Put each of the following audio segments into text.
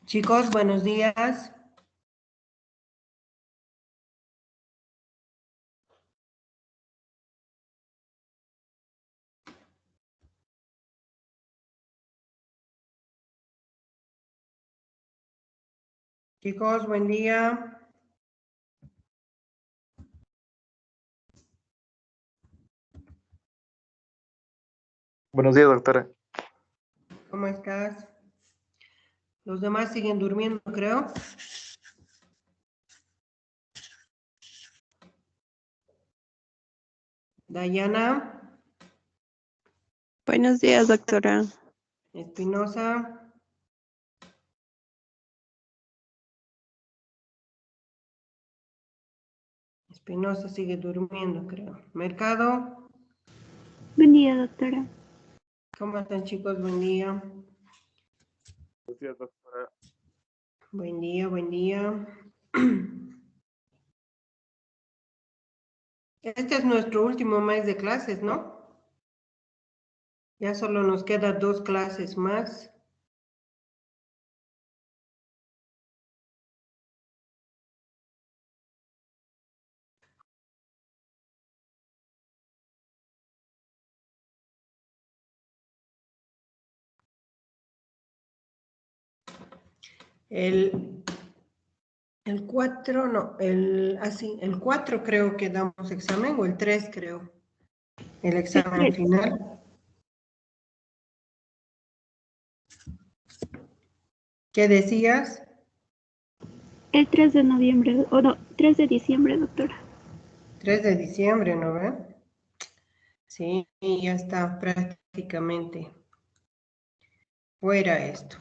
Chicos, buenos días. Chicos, buen día. Buenos días, doctora. ¿Cómo estás? Los demás siguen durmiendo, creo. Dayana. Buenos días, doctora. Espinosa. Espinosa sigue durmiendo, creo. Mercado. Buen día, doctora. ¿Cómo están, chicos? Buen día. Buenos días, doctora. Buen día, buen día. Este es nuestro último mes de clases, ¿no? Ya solo nos quedan 2 clases más. El 4, no, el 4 creo que damos examen, o el 3 creo, el examen final. ¿Qué decías? El 3 de noviembre, o no, 3 de diciembre, doctora. 3 de diciembre, ¿no ve? Sí, ya está prácticamente fuera esto.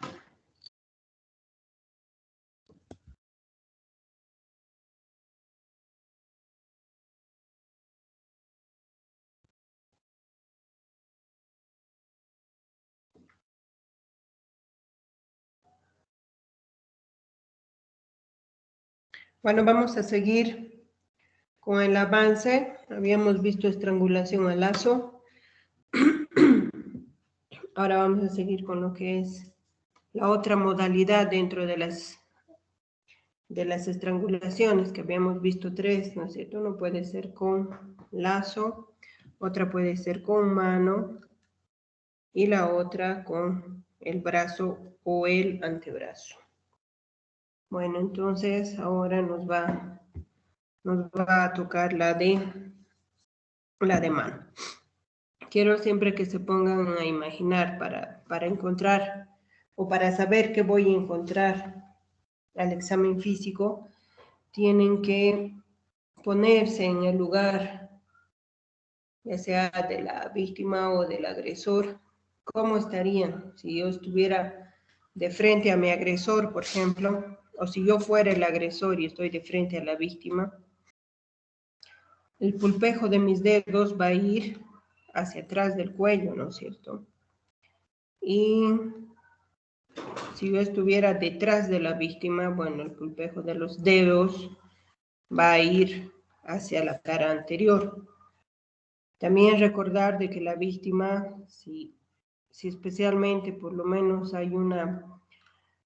Bueno, vamos a seguir con el avance. Habíamos visto estrangulación al lazo. Ahora vamos a seguir con lo que es la otra modalidad dentro de las estrangulaciones, que habíamos visto 3, ¿no es cierto? Uno puede ser con lazo, otra puede ser con mano y la otra con el brazo o el antebrazo. Bueno, entonces ahora nos va a tocar la de mano. Quiero siempre que se pongan a imaginar para encontrar o para saber qué voy a encontrar al examen físico, tienen que ponerse en el lugar, ya sea de la víctima o del agresor. ¿Cómo estarían si yo estuviera de frente a mi agresor, por ejemplo, o si yo fuera el agresor y estoy de frente a la víctima? El pulpejo de mis dedos va a ir hacia atrás del cuello, ¿no es cierto? Y si yo estuviera detrás de la víctima, bueno, el pulpejo de los dedos va a ir hacia la cara anterior. También recordar de que la víctima, si especialmente por lo menos hay una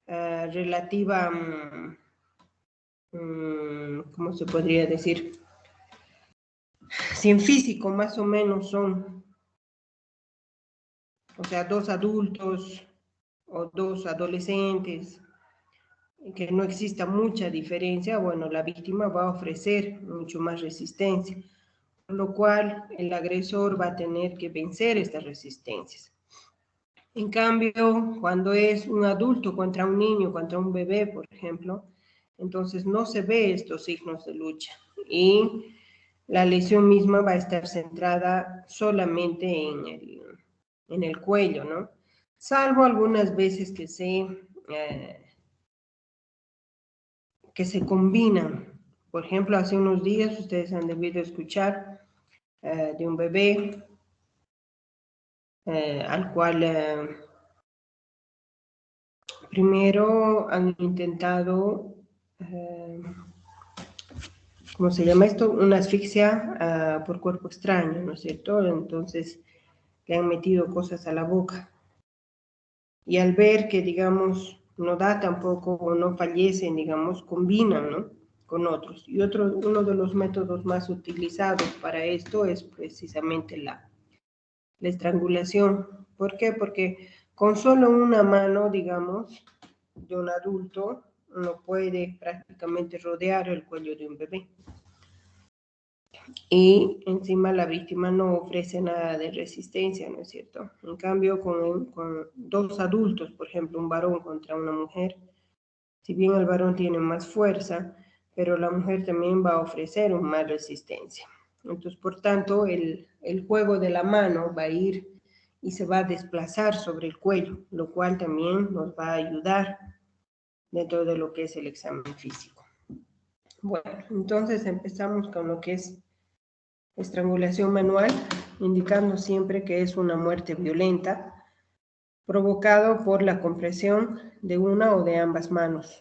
relativa, ¿cómo se podría decir? Si en físico más o menos son, o sea, 2 adultos o 2 adolescentes, que no exista mucha diferencia, bueno, la víctima va a ofrecer mucho más resistencia, por lo cual el agresor va a tener que vencer estas resistencias. En cambio, cuando es un adulto contra un niño, contra un bebé, por ejemplo, entonces no se ve estos signos de lucha y la lesión misma va a estar centrada solamente en el cuello, ¿no? Salvo algunas veces que se combinan. Por ejemplo, hace unos días ustedes han debido escuchar de un bebé al cual primero han intentado, ¿cómo se llama esto? Una asfixia por cuerpo extraño, ¿no es cierto? Entonces le han metido cosas a la boca. Y al ver que, digamos, no da tampoco o no fallecen, digamos, combinan, ¿no?, con otros. Y uno de los métodos más utilizados para esto es precisamente la estrangulación. ¿Por qué? Porque con solo una mano, digamos, de un adulto, uno puede prácticamente rodear el cuello de un bebé. Y encima la víctima no ofrece nada de resistencia, ¿no es cierto? En cambio, con dos adultos, por ejemplo, un varón contra una mujer, si bien el varón tiene más fuerza, pero la mujer también va a ofrecer más resistencia. Entonces, por tanto, el juego de la mano va a ir y se va a desplazar sobre el cuello, lo cual también nos va a ayudar dentro de lo que es el examen físico. Bueno, entonces empezamos con lo que es estrangulación manual, indicando siempre que es una muerte violenta, provocado por la compresión de una o de ambas manos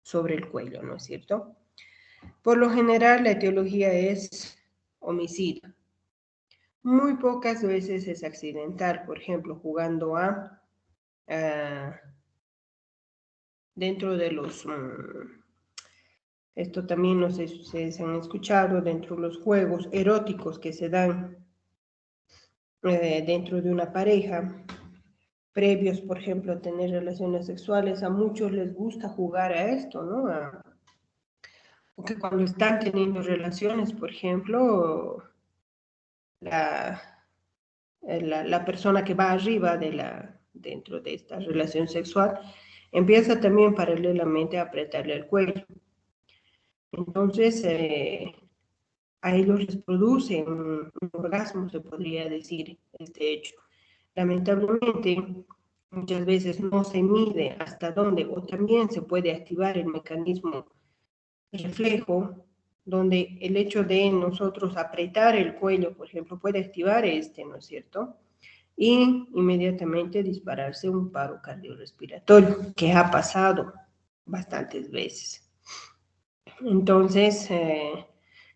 sobre el cuello, ¿no es cierto? Por lo general, la etiología es homicida. Muy pocas veces es accidental, por ejemplo, jugando dentro de los... esto también no sé si ustedes han escuchado, dentro de los juegos eróticos que se dan dentro de una pareja, previos, por ejemplo, a tener relaciones sexuales, a muchos les gusta jugar a esto, ¿no? Porque cuando están teniendo relaciones, por ejemplo, la persona que va arriba dentro de esta relación sexual empieza también paralelamente a apretarle el cuello. Entonces, a ellos les produce un orgasmo, se podría decir, este hecho. Lamentablemente, muchas veces no se mide hasta dónde, o también se puede activar el mecanismo reflejo, donde el hecho de nosotros apretar el cuello, por ejemplo, puede activar ¿no es cierto? Y inmediatamente dispararse un paro cardiorrespiratorio, que ha pasado bastantes veces. Entonces,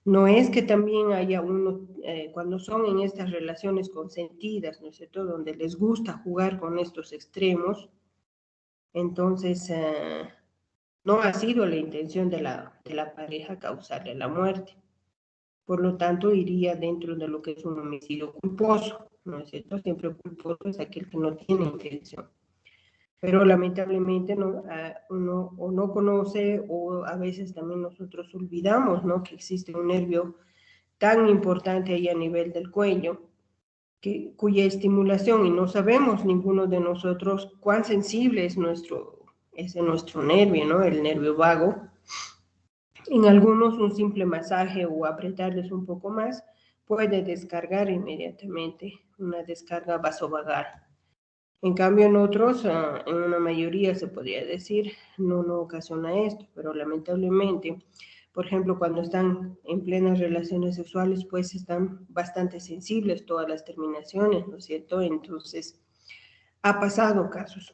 no es que también haya uno, cuando son en estas relaciones consentidas, ¿no es cierto?, donde les gusta jugar con estos extremos, entonces no ha sido la intención de la pareja causarle la muerte. Por lo tanto, iría dentro de lo que es un homicidio culposo, ¿no es cierto? Siempre culposo es aquel que no tiene intención. Pero lamentablemente uno o no conoce, o a veces también nosotros olvidamos, ¿no?, que existe un nervio tan importante ahí a nivel del cuello, cuya estimulación, y no sabemos ninguno de nosotros cuán sensible es nuestro nervio, ¿no?, el nervio vago. En algunos un simple masaje o apretarles un poco más puede descargar inmediatamente, una descarga vasovagal. En cambio, en otros, en una mayoría se podría decir, no ocasiona esto, pero lamentablemente, por ejemplo, cuando están en plenas relaciones sexuales, pues están bastante sensibles todas las terminaciones, ¿no es cierto? Entonces, ha pasado casos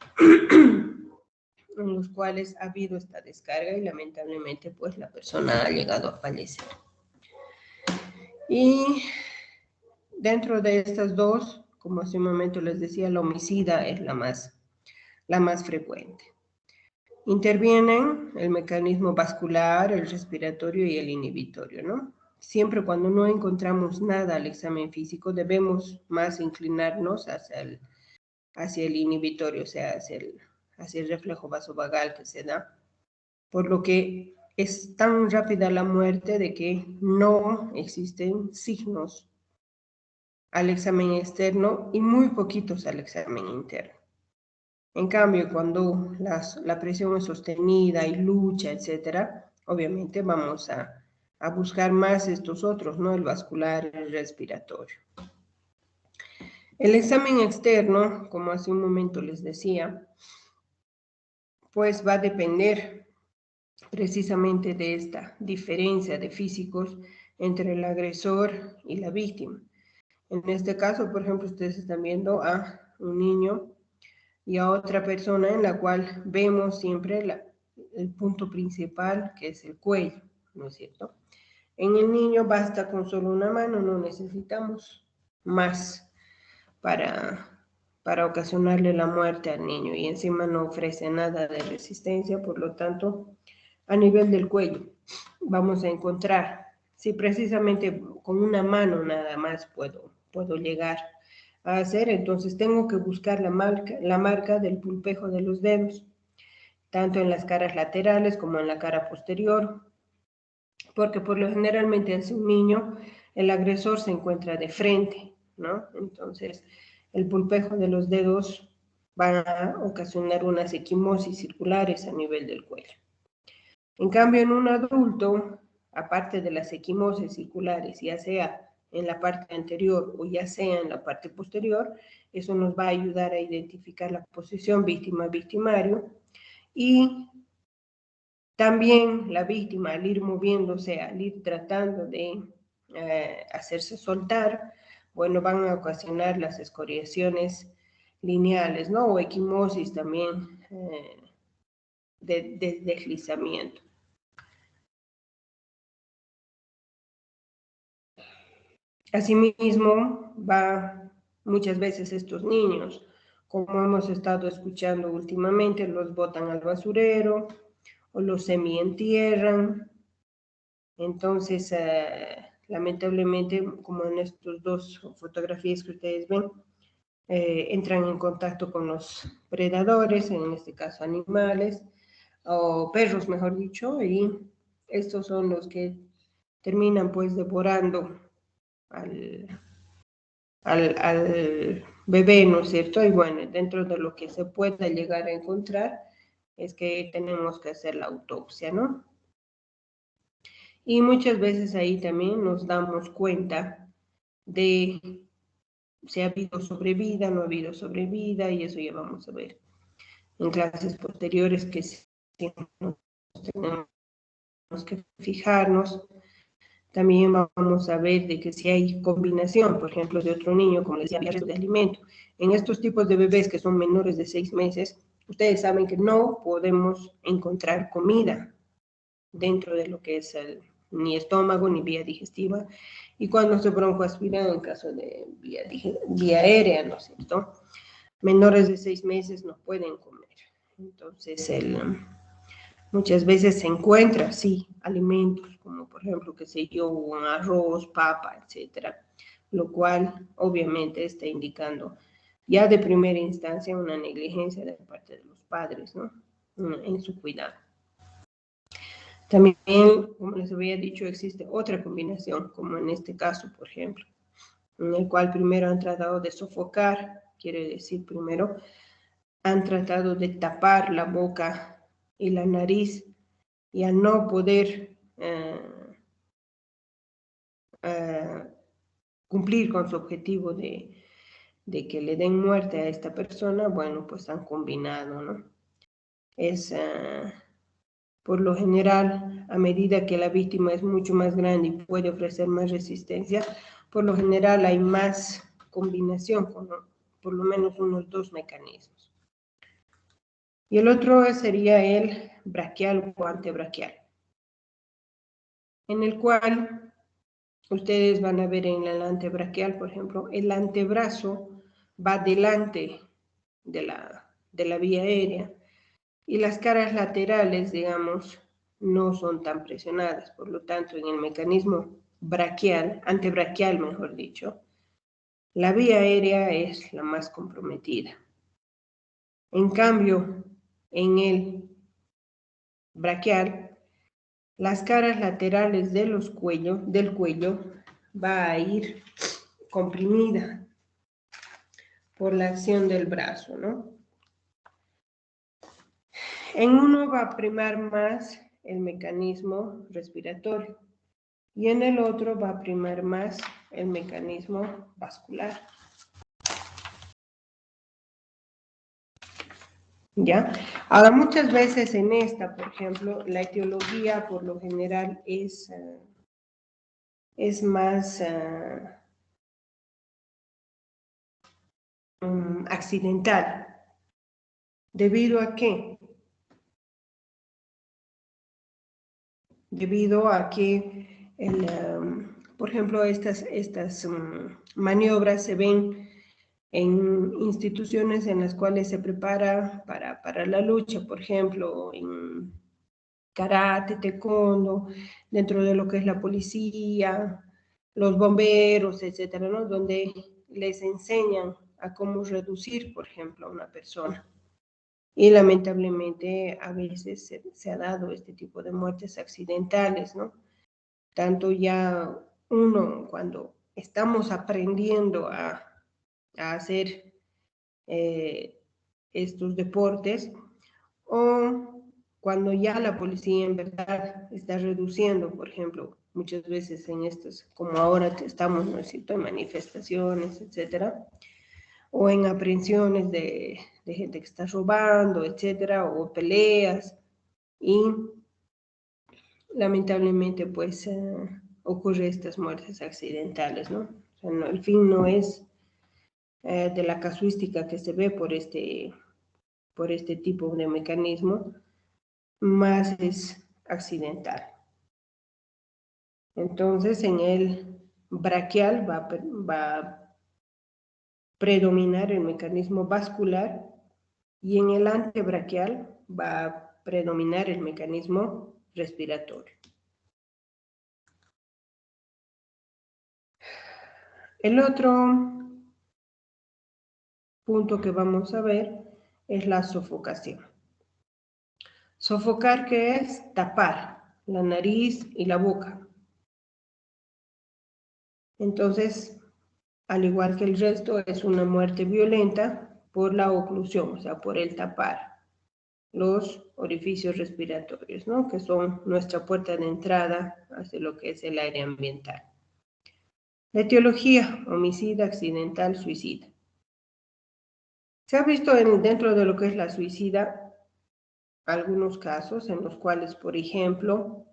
en los cuales ha habido esta descarga y lamentablemente, pues la persona ha llegado a fallecer. Y dentro de estas dos, como hace un momento les decía, la homicida es la más frecuente. Intervienen el mecanismo vascular, el respiratorio y el inhibitorio, ¿no? Siempre cuando no encontramos nada al examen físico, debemos más inclinarnos hacia el inhibitorio, o sea, hacia el reflejo vasovagal que se da, por lo que es tan rápida la muerte de que no existen signos al examen externo y muy poquitos al examen interno. En cambio, cuando la presión es sostenida y lucha, etcétera, obviamente vamos a buscar más estos otros, ¿no? El vascular, el respiratorio. El examen externo, como hace un momento les decía, pues va a depender precisamente de esta diferencia de físicos entre el agresor y la víctima. En este caso, por ejemplo, ustedes están viendo a un niño y a otra persona en la cual vemos siempre el punto principal, que es el cuello, ¿no es cierto? En el niño basta con solo una mano, no necesitamos más para para ocasionarle la muerte al niño y encima no ofrece nada de resistencia, por lo tanto, a nivel del cuello vamos a encontrar, si precisamente con una mano nada más puedo llegar a hacer, entonces tengo que buscar la marca del pulpejo de los dedos, tanto en las caras laterales como en la cara posterior, porque por lo generalmente hace un niño, el agresor se encuentra de frente, ¿no? Entonces, el pulpejo de los dedos va a ocasionar unas equimosis circulares a nivel del cuello. En cambio, en un adulto, aparte de las equimosis circulares, ya sea en la parte anterior o ya sea en la parte posterior, eso nos va a ayudar a identificar la posición víctima-victimario y también la víctima al ir moviéndose, al ir tratando de hacerse soltar, bueno, van a ocasionar las escoriaciones lineales, ¿no? O equimosis también de deslizamiento. Asimismo, muchas veces estos niños, como hemos estado escuchando últimamente, los botan al basurero o los semientierran. Entonces, lamentablemente, como en estas dos fotografías que ustedes ven, entran en contacto con los predadores, en este caso animales, o perros, mejor dicho, y estos son los que terminan pues devorando al bebé, ¿no es cierto? Y bueno, dentro de lo que se pueda llegar a encontrar es que tenemos que hacer la autopsia, ¿no? Y muchas veces ahí también nos damos cuenta de si ha habido sobrevida, no ha habido sobrevida, y eso ya vamos a ver en clases posteriores que sí tenemos que fijarnos. También vamos a ver de que si hay combinación, por ejemplo, de otro niño, como les decía, había de alimento. En estos tipos de bebés que son menores de 6 meses, ustedes saben que no podemos encontrar comida dentro de lo que es ni estómago ni vía digestiva. Y cuando se broncoaspiran, en caso de vía aérea, ¿no es cierto? Menores de 6 meses no pueden comer. Entonces, muchas veces se encuentra, sí, alimentos, como por ejemplo, qué sé yo, un arroz, papa, etcétera, lo cual obviamente está indicando ya de primera instancia una negligencia de parte de los padres, ¿no? En su cuidado. También, como les había dicho, existe otra combinación, como en este caso, por ejemplo, en el cual primero han tratado de sofocar, quiere decir primero, han tratado de tapar la boca y la nariz, y al no poder cumplir con su objetivo de que le den muerte a esta persona, bueno, pues han combinado, ¿no? Es, por lo general, a medida que la víctima es mucho más grande y puede ofrecer más resistencia, por lo general hay más combinación con por lo menos unos 2 mecanismos. Y el otro sería el braquial o antebraquial, en el cual ustedes van a ver en el antebraquial, por ejemplo, el antebrazo va delante de la vía aérea y las caras laterales, digamos, no son tan presionadas. Por lo tanto, en el mecanismo braquial, antebraquial, mejor dicho, la vía aérea es la más comprometida. En cambio, en el braquial, las caras laterales del cuello va a ir comprimida por la acción del brazo, ¿no? En uno va a primar más el mecanismo respiratorio y en el otro va a primar más el mecanismo vascular. ¿Ya? Ahora, muchas veces en esta, por ejemplo, la etiología por lo general es más accidental. ¿Debido a qué? Debido a que, por ejemplo, estas maniobras se ven en instituciones en las cuales se prepara para la lucha, por ejemplo, en karate, taekwondo, dentro de lo que es la policía, los bomberos, etcétera, ¿no? Donde les enseñan a cómo reducir, por ejemplo, a una persona. Y lamentablemente a veces se ha dado este tipo de muertes accidentales, ¿no? Tanto ya uno cuando estamos aprendiendo a hacer estos deportes, o cuando ya la policía en verdad está reduciendo, por ejemplo, muchas veces en estos, como ahora estamos, ¿no es cierto?, en manifestaciones, etcétera, o en aprehensiones de gente que está robando, etcétera, o peleas, y lamentablemente pues ocurre estas muertes accidentales, ¿no? O sea, no, el fin no es de la casuística que se ve por este tipo de mecanismo, más es accidental. Entonces, en el braquial va a predominar el mecanismo vascular y en el antebraquial va a predominar el mecanismo respiratorio. El otro punto que vamos a ver es la sofocación. Sofocar, ¿qué es? Tapar la nariz y la boca. Entonces, al igual que el resto, es una muerte violenta por la oclusión, o sea, por el tapar los orificios respiratorios, ¿no? Que son nuestra puerta de entrada hacia lo que es el aire ambiental. La etiología: homicida, accidental, suicida. Se ha visto dentro de lo que es la suicida algunos casos en los cuales, por ejemplo,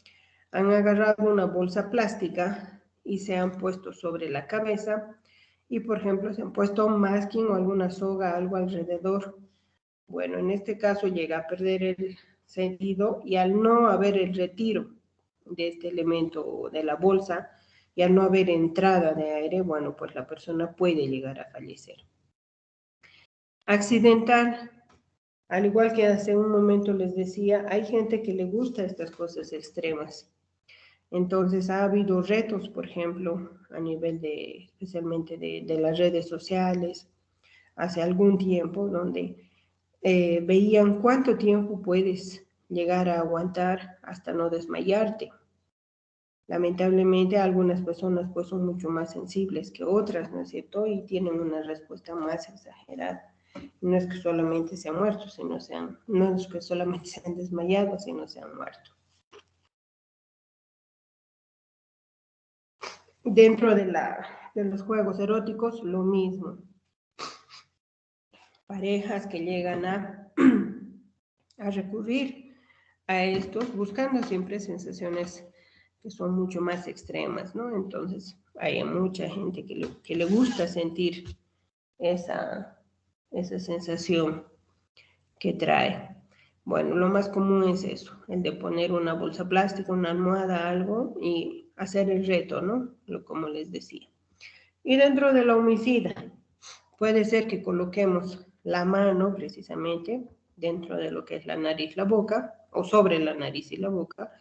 han agarrado una bolsa plástica y se han puesto sobre la cabeza y, por ejemplo, se han puesto masking o alguna soga, algo alrededor. Bueno, en este caso llega a perder el sentido y al no haber el retiro de este elemento de la bolsa y al no haber entrada de aire, bueno, pues la persona puede llegar a fallecer. Accidental. Al igual que hace un momento les decía, hay gente que le gusta estas cosas extremas. Entonces ha habido retos, por ejemplo, a nivel especialmente de las redes sociales, hace algún tiempo, donde veían cuánto tiempo puedes llegar a aguantar hasta no desmayarte. Lamentablemente algunas personas pues son mucho más sensibles que otras, ¿no es cierto? Y tienen una respuesta más exagerada. No es que solamente se han muerto, no es que solamente se han desmayado, sino se han muerto. Dentro de los juegos eróticos, lo mismo. Parejas que llegan a recurrir a estos, buscando siempre sensaciones que son mucho más extremas, ¿no? Entonces, hay mucha gente que le gusta sentir esa sensación que trae. Bueno, lo más común es eso, el de poner una bolsa plástica, una almohada, algo, y hacer el reto, ¿no? Como les decía. Y dentro de la homicida, puede ser que coloquemos la mano, precisamente, dentro de lo que es la nariz, la boca, o sobre la nariz y la boca,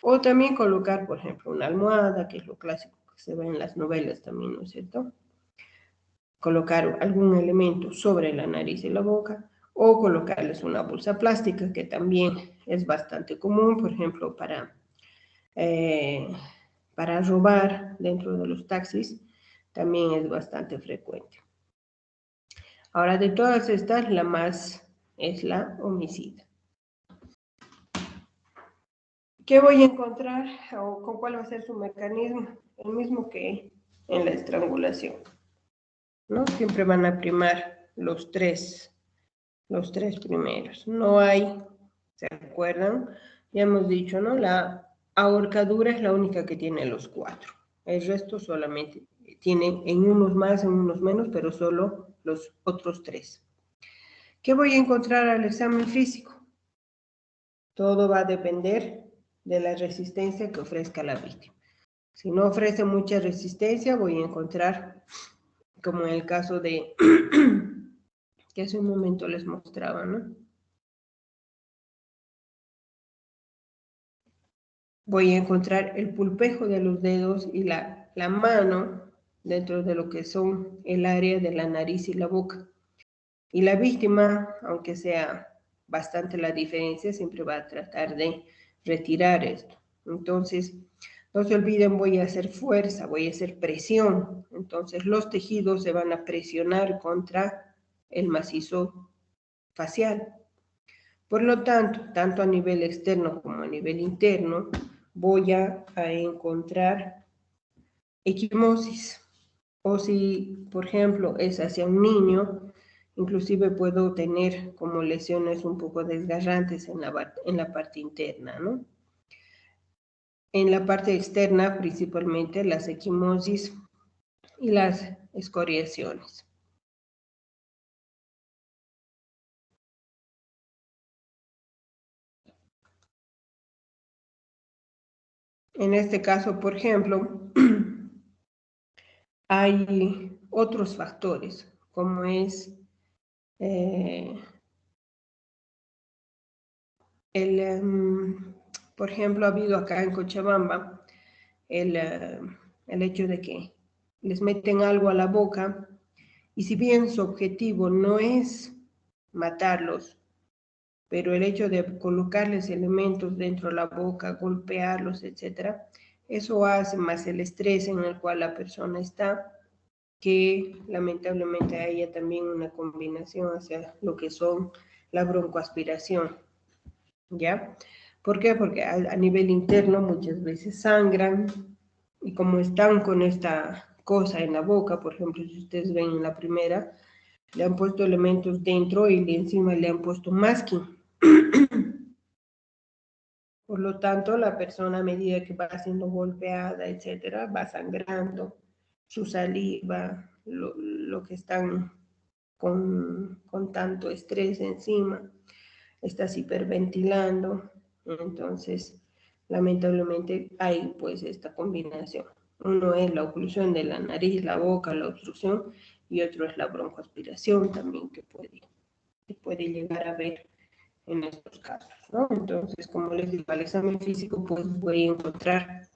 o también colocar, por ejemplo, una almohada, que es lo clásico que se ve en las novelas también, ¿no es cierto? Colocar algún elemento sobre la nariz y la boca, o colocarles una bolsa plástica, que también es bastante común, por ejemplo, para robar dentro de los taxis, también es bastante frecuente. Ahora, de todas estas, la más es la homicida. ¿Qué voy a encontrar o con cuál va a ser su mecanismo? El mismo que en la estrangulación, ¿no? Siempre van a primar los tres primeros. No hay, ¿se acuerdan? Ya hemos dicho, ¿no? La ahorcadura es la única que tiene los 4. El resto solamente tiene en unos más, en unos menos, pero solo los otros 3. ¿Qué voy a encontrar al examen físico? Todo va a depender de la resistencia que ofrezca la víctima. Si no ofrece mucha resistencia, voy a encontrar como en el caso de que hace un momento les mostraba, ¿no? Voy a encontrar el pulpejo de los dedos y la mano dentro de lo que son el área de la nariz y la boca. Y la víctima, aunque sea bastante la diferencia, siempre va a tratar de retirar esto. Entonces, no se olviden, voy a hacer fuerza, voy a hacer presión. Entonces, los tejidos se van a presionar contra el macizo facial. Por lo tanto, tanto a nivel externo como a nivel interno, voy a encontrar equimosis. O si, por ejemplo, es hacia un niño, inclusive puedo tener como lesiones un poco desgarrantes en la parte interna, ¿no? En la parte externa, principalmente las equimosis y las escoriaciones. En este caso, por ejemplo, hay otros factores, como es por ejemplo, ha habido acá en Cochabamba el hecho de que les meten algo a la boca y si bien su objetivo no es matarlos, pero el hecho de colocarles elementos dentro de la boca, golpearlos, etcétera, eso hace más el estrés en el cual la persona está, que lamentablemente haya también una combinación hacia lo que son la broncoaspiración, ¿ya? ¿Por qué? Porque a nivel interno muchas veces sangran y como están con esta cosa en la boca, por ejemplo, si ustedes ven en la primera, le han puesto elementos dentro y encima le han puesto masking. Por lo tanto, la persona a medida que va siendo golpeada, etcétera, va sangrando su saliva, lo que están con tanto estrés encima, estás hiperventilando, entonces lamentablemente hay pues esta combinación. Uno es la oclusión de la nariz, la boca, la obstrucción, y otro es la broncoaspiración también que puede llegar a ver en estos casos, ¿no? Entonces, como les digo, al examen físico pues voy a encontrar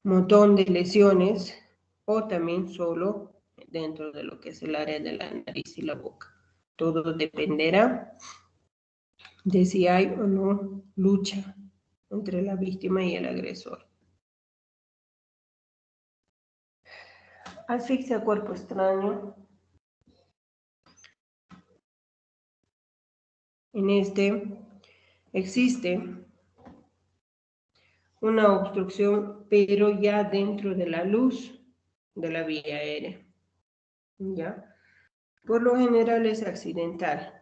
un montón de lesiones o también solo dentro de lo que es el área de la nariz y la boca. Todo dependerá de si hay o no lucha entre la víctima y el agresor. Asfixia a cuerpo extraño. En este existe una obstrucción, pero ya dentro de la luz de la vía aérea. ¿Ya? Por lo general es accidental.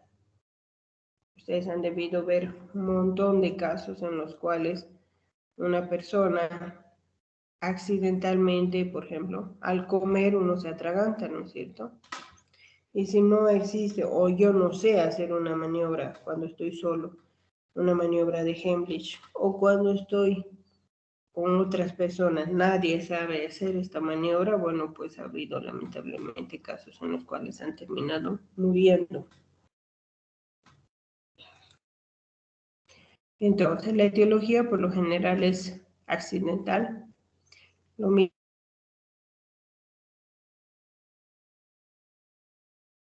Ustedes han debido ver un montón de casos en los cuales una persona accidentalmente, por ejemplo, al comer uno se atraganta, ¿no es cierto? Y si no existe, o yo no sé hacer una maniobra cuando estoy solo, una maniobra de Heimlich, o cuando estoy con otras personas, nadie sabe hacer esta maniobra, bueno, pues ha habido lamentablemente casos en los cuales han terminado muriendo. Entonces, la etiología por lo general es accidental. Lo mismo.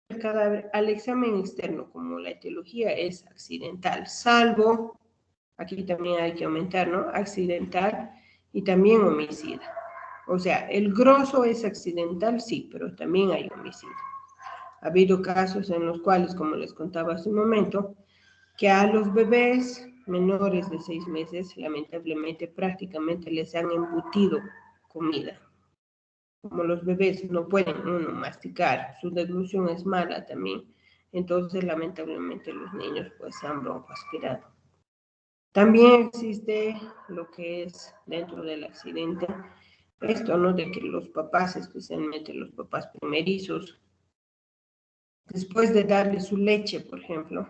El cadáver al examen externo, como la etiología es accidental, salvo, aquí también hay que aumentar, ¿no? Accidental y también homicida. O sea, el grosso es accidental, sí, pero también hay homicidio. Ha habido casos en los cuales, como les contaba hace un momento, que a los bebés menores de 6 meses, lamentablemente, prácticamente les han embutido comida. Como los bebés no pueden uno masticar, su deglución es mala también, entonces lamentablemente los niños pues se han broncoaspirado. También existe lo que es dentro del accidente, esto, ¿no? De que los papás, especialmente los papás primerizos, después de darle su leche, por ejemplo,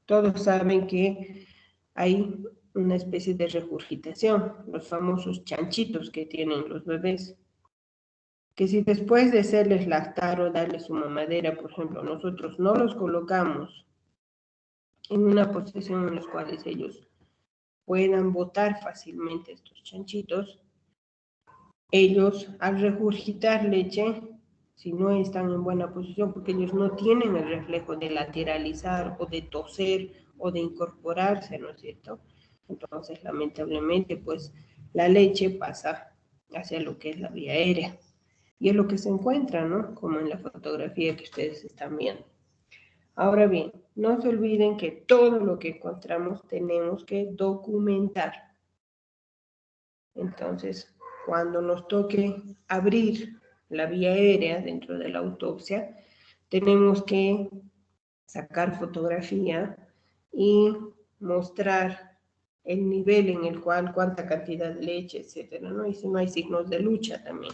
todos saben que hay una especie de regurgitación, los famosos chanchitos que tienen los bebés. que si después de hacerles lactar o darles su mamadera, por ejemplo, nosotros no los colocamos en una posición en la cual ellos puedan botar fácilmente estos chanchitos, ellos al regurgitar leche, si no están en buena posición, porque ellos no tienen el reflejo de lateralizar o de toser o de incorporarse, ¿no es cierto? Entonces, lamentablemente, pues la leche pasa hacia lo que es la vía aérea. Y es lo que se encuentra, ¿no? Como en la fotografía que ustedes están viendo. Ahora bien, no se olviden que todo lo que encontramos tenemos que documentar. Entonces, cuando nos toque abrir la vía aérea dentro de la autopsia, tenemos que sacar fotografía y mostrar el nivel en el cual, cuánta cantidad de leche, etcétera, ¿no? Y si no hay signos de lucha también.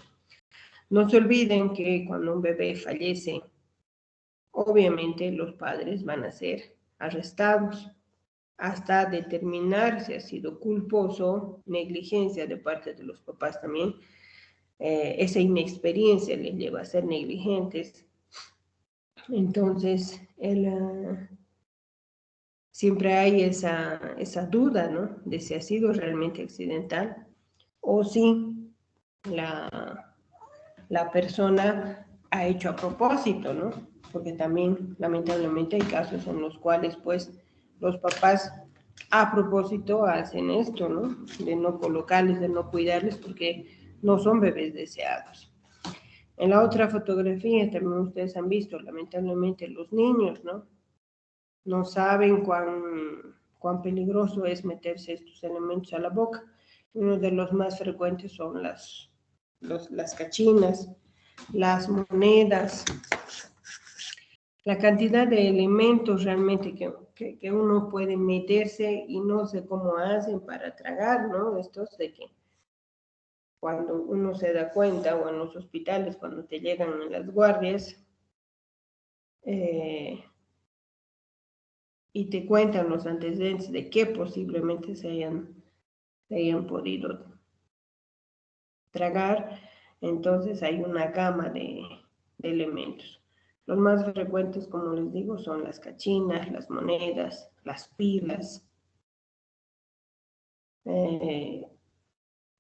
No se olviden que cuando un bebé fallece, obviamente los padres van a ser arrestados hasta determinar si ha sido culposo, negligencia de parte de los papás también. Esa inexperiencia les lleva a ser negligentes. Entonces, siempre hay esa duda, ¿no? De si ha sido realmente accidental o si la persona ha hecho a propósito, ¿no? Porque también, lamentablemente, hay casos en los cuales, pues, los papás a propósito hacen esto, ¿no? De no colocarles, de no cuidarles, porque no son bebés deseados. En la otra fotografía también ustedes han visto, lamentablemente, los niños, ¿no? No saben cuán peligroso es meterse estos elementos a la boca. Uno de los más frecuentes son las cachinas, las monedas, la cantidad de elementos realmente que uno puede meterse y no sé cómo hacen para tragar, ¿no? Estos de que cuando uno se da cuenta o en los hospitales, cuando te llegan en las guardias, y te cuentan los antecedentes de que posiblemente se hayan podido tragar, entonces hay una gama de elementos. Los más frecuentes, como les digo, son las cachinas, las monedas, las pilas,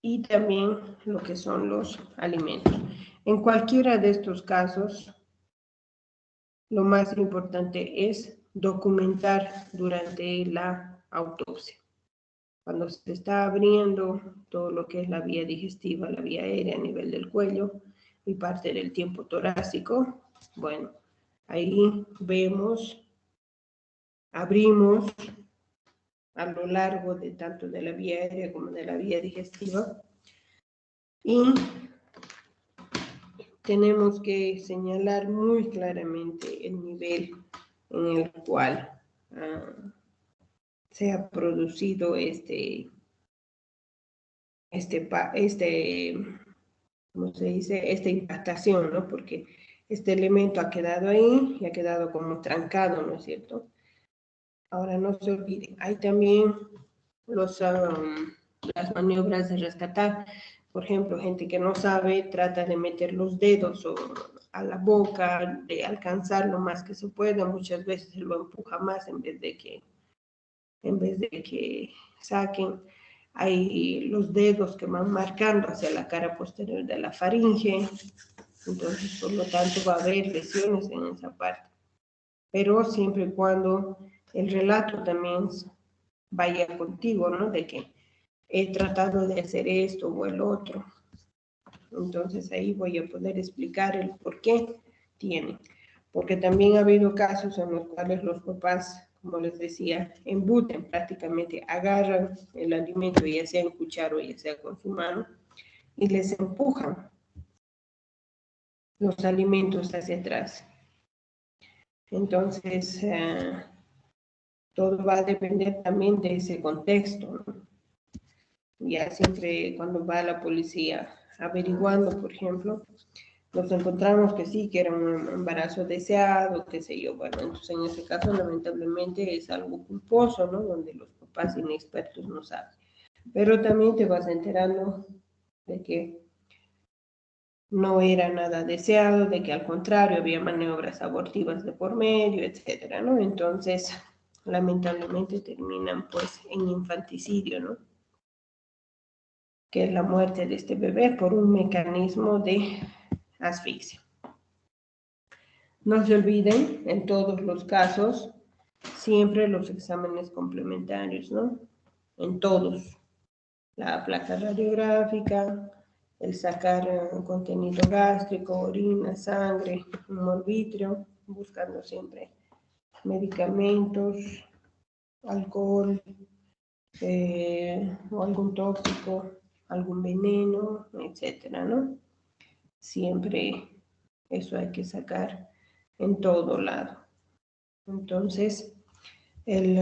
y también lo que son los alimentos. En cualquiera de estos casos, lo más importante es documentar durante la autopsia. Cuando se está abriendo todo lo que es la vía digestiva, la vía aérea a nivel del cuello y parte del tiempo torácico, bueno, ahí vemos, abrimos a lo largo de tanto de la vía aérea como de la vía digestiva y tenemos que señalar muy claramente el nivel en el cual se ha producido ¿cómo se dice? Esta impactación, ¿no? Porque este elemento ha quedado ahí y ha quedado como trancado, ¿no es cierto? Ahora no se olviden, hay también las maniobras de rescatar. Por ejemplo, gente que no sabe, trata de meter los dedos a la boca, de alcanzar lo más que se pueda. Muchas veces se lo empuja más en vez de que saquen. Hay los dedos que van marcando hacia la cara posterior de la faringe. Entonces, por lo tanto, va a haber lesiones en esa parte. Pero siempre y cuando el relato también vaya contigo, ¿no? De que he tratado de hacer esto o el otro. Entonces ahí voy a poder explicar el por qué tienen. Porque también ha habido casos en los cuales los papás, como les decía, embuten prácticamente, agarran el alimento, ya sea en cuchara o ya sea con su mano, y les empujan los alimentos hacia atrás. Entonces, todo va a depender también de ese contexto, ¿no? Ya siempre cuando va la policía averiguando, por ejemplo, nos encontramos que sí, que era un embarazo deseado, qué sé yo. Bueno, entonces en ese caso lamentablemente es algo culposo, ¿no? Donde los papás inexpertos no saben. Pero también te vas enterando de que no era nada deseado, de que al contrario había maniobras abortivas de por medio, etcétera, ¿no? Entonces, lamentablemente terminan pues en infanticidio, ¿no? Que es la muerte de este bebé por un mecanismo de asfixia. No se olviden, en todos los casos, siempre los exámenes complementarios, ¿no? En todos. La placa radiográfica, el sacar contenido gástrico, orina, sangre, humor vítreo, buscando siempre medicamentos, alcohol, o algún tóxico, algún veneno, etcétera, ¿no? Siempre eso hay que sacar en todo lado. Entonces, el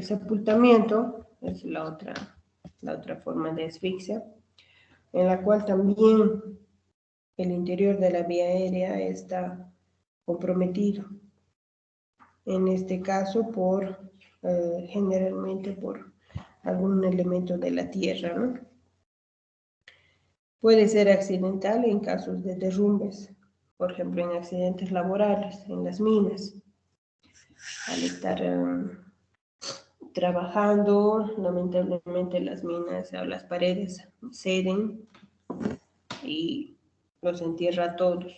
sepultamiento es la otra forma de asfixia, en la cual también el interior de la vía aérea está comprometido. En este caso, generalmente por algún elemento de la tierra, ¿no? Puede ser accidental en casos de derrumbes, por ejemplo, en accidentes laborales, en las minas. Al estar trabajando, lamentablemente las minas o las paredes ceden y los entierra a todos.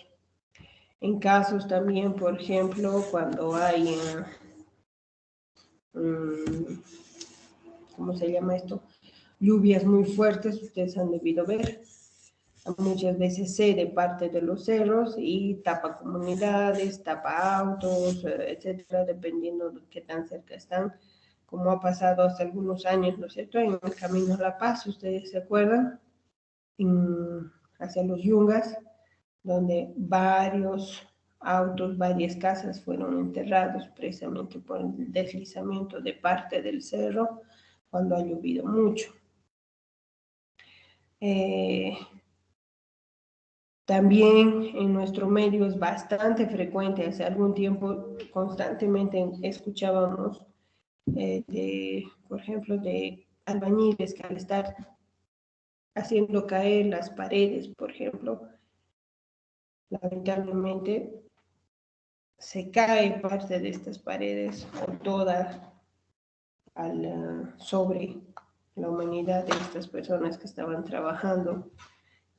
En casos también, por ejemplo, cuando hay, ¿cómo se llama esto? Lluvias muy fuertes, ustedes han debido ver. Muchas veces cede parte de los cerros y tapa comunidades, tapa autos, etcétera, dependiendo de qué tan cerca están, como ha pasado hace algunos años, ¿no es cierto? En el Camino a La Paz, ustedes se acuerdan, hacia los Yungas, donde varios autos, varias casas fueron enterrados precisamente por el deslizamiento de parte del cerro cuando ha llovido mucho. También en nuestro medio es bastante frecuente, hace algún tiempo constantemente escuchábamos por ejemplo, de albañiles que al estar haciendo caer las paredes, por ejemplo, lamentablemente se cae parte de estas paredes o toda sobre la humanidad de estas personas que estaban trabajando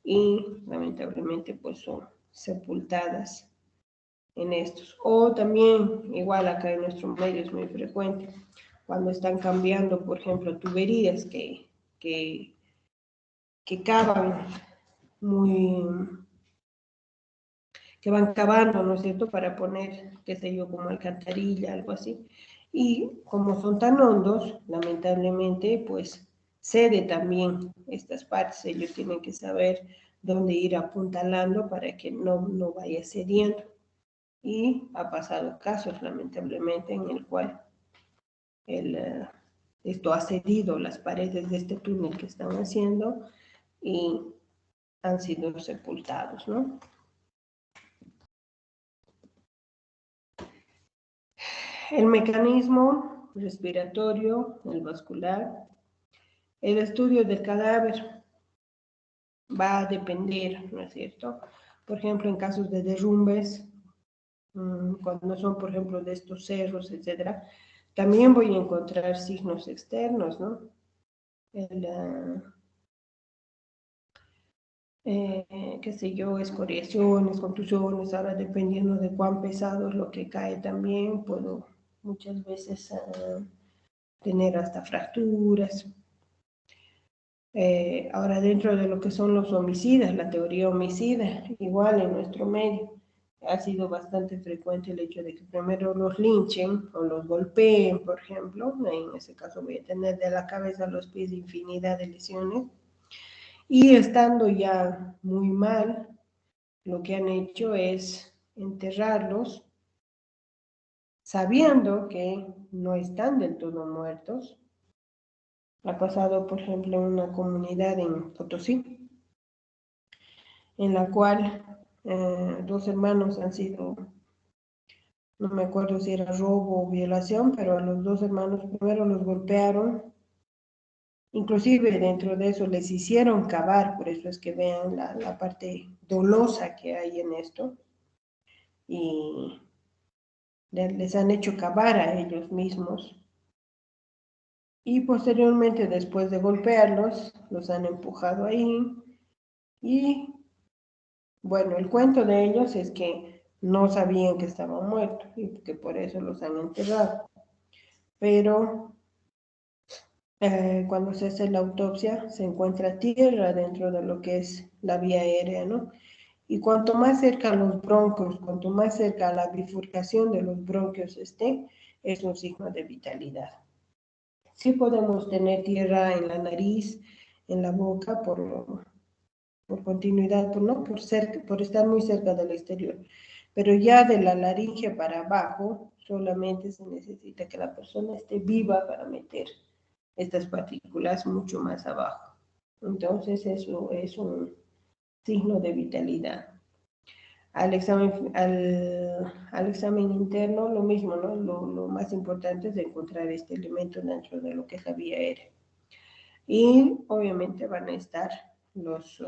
y lamentablemente pues son sepultadas en estos. O también, igual acá en nuestro medio es muy frecuente, cuando están cambiando, por ejemplo, tuberías que cavan que van cavando, ¿no es cierto?, para poner, qué sé yo, como alcantarilla, algo así. Y como son tan hondos, lamentablemente, pues cede también estas partes. Ellos tienen que saber dónde ir apuntalando para que no vaya cediendo. Y ha pasado casos, lamentablemente, en el cual esto ha cedido las paredes de este túnel que están haciendo y han sido sepultados, ¿no? El mecanismo respiratorio, el vascular, el estudio del cadáver va a depender, ¿no es cierto? Por ejemplo, en casos de derrumbes, cuando son, por ejemplo, de estos cerros, etcétera, también voy a encontrar signos externos, ¿no? Qué sé yo, escoriaciones, contusiones, ahora dependiendo de cuán pesado es lo que cae también, puedo muchas veces tener hasta fracturas. Ahora dentro de lo que son los homicidas, la teoría homicida, igual en nuestro medio, ha sido bastante frecuente el hecho de que primero los linchen o los golpeen, por ejemplo, en ese caso voy a tener de la cabeza a los pies infinidad de lesiones, y estando ya muy mal, lo que han hecho es enterrarlos, sabiendo que no están del todo muertos. Ha pasado, por ejemplo, en una comunidad en Potosí, en la cual dos hermanos han sido, no me acuerdo si era robo o violación, pero a los dos hermanos primero los golpearon Inclusive dentro de eso les hicieron cavar, por eso es que vean la parte dolosa que hay en esto. Y les han hecho cavar a ellos mismos. Y posteriormente, después de golpearlos, los han empujado ahí. Y bueno, el cuento de ellos es que no sabían que estaban muertos y que por eso los han enterrado. Pero cuando se hace la autopsia, se encuentra tierra dentro de lo que es la vía aérea, ¿no? Y cuanto más cerca a los bronquios, cuanto más cerca a la bifurcación de los bronquios esté, es un signo de vitalidad. Sí podemos tener tierra en la nariz, en la boca, por continuidad, ¿no? por estar muy cerca del exterior. Pero ya de la laringe para abajo, solamente se necesita que la persona esté viva para meter estas partículas mucho más abajo. Entonces eso es un signo de vitalidad. Al examen interno, lo mismo, ¿no? Lo más importante es encontrar este elemento dentro de lo que es la vía aérea. Y obviamente van a estar los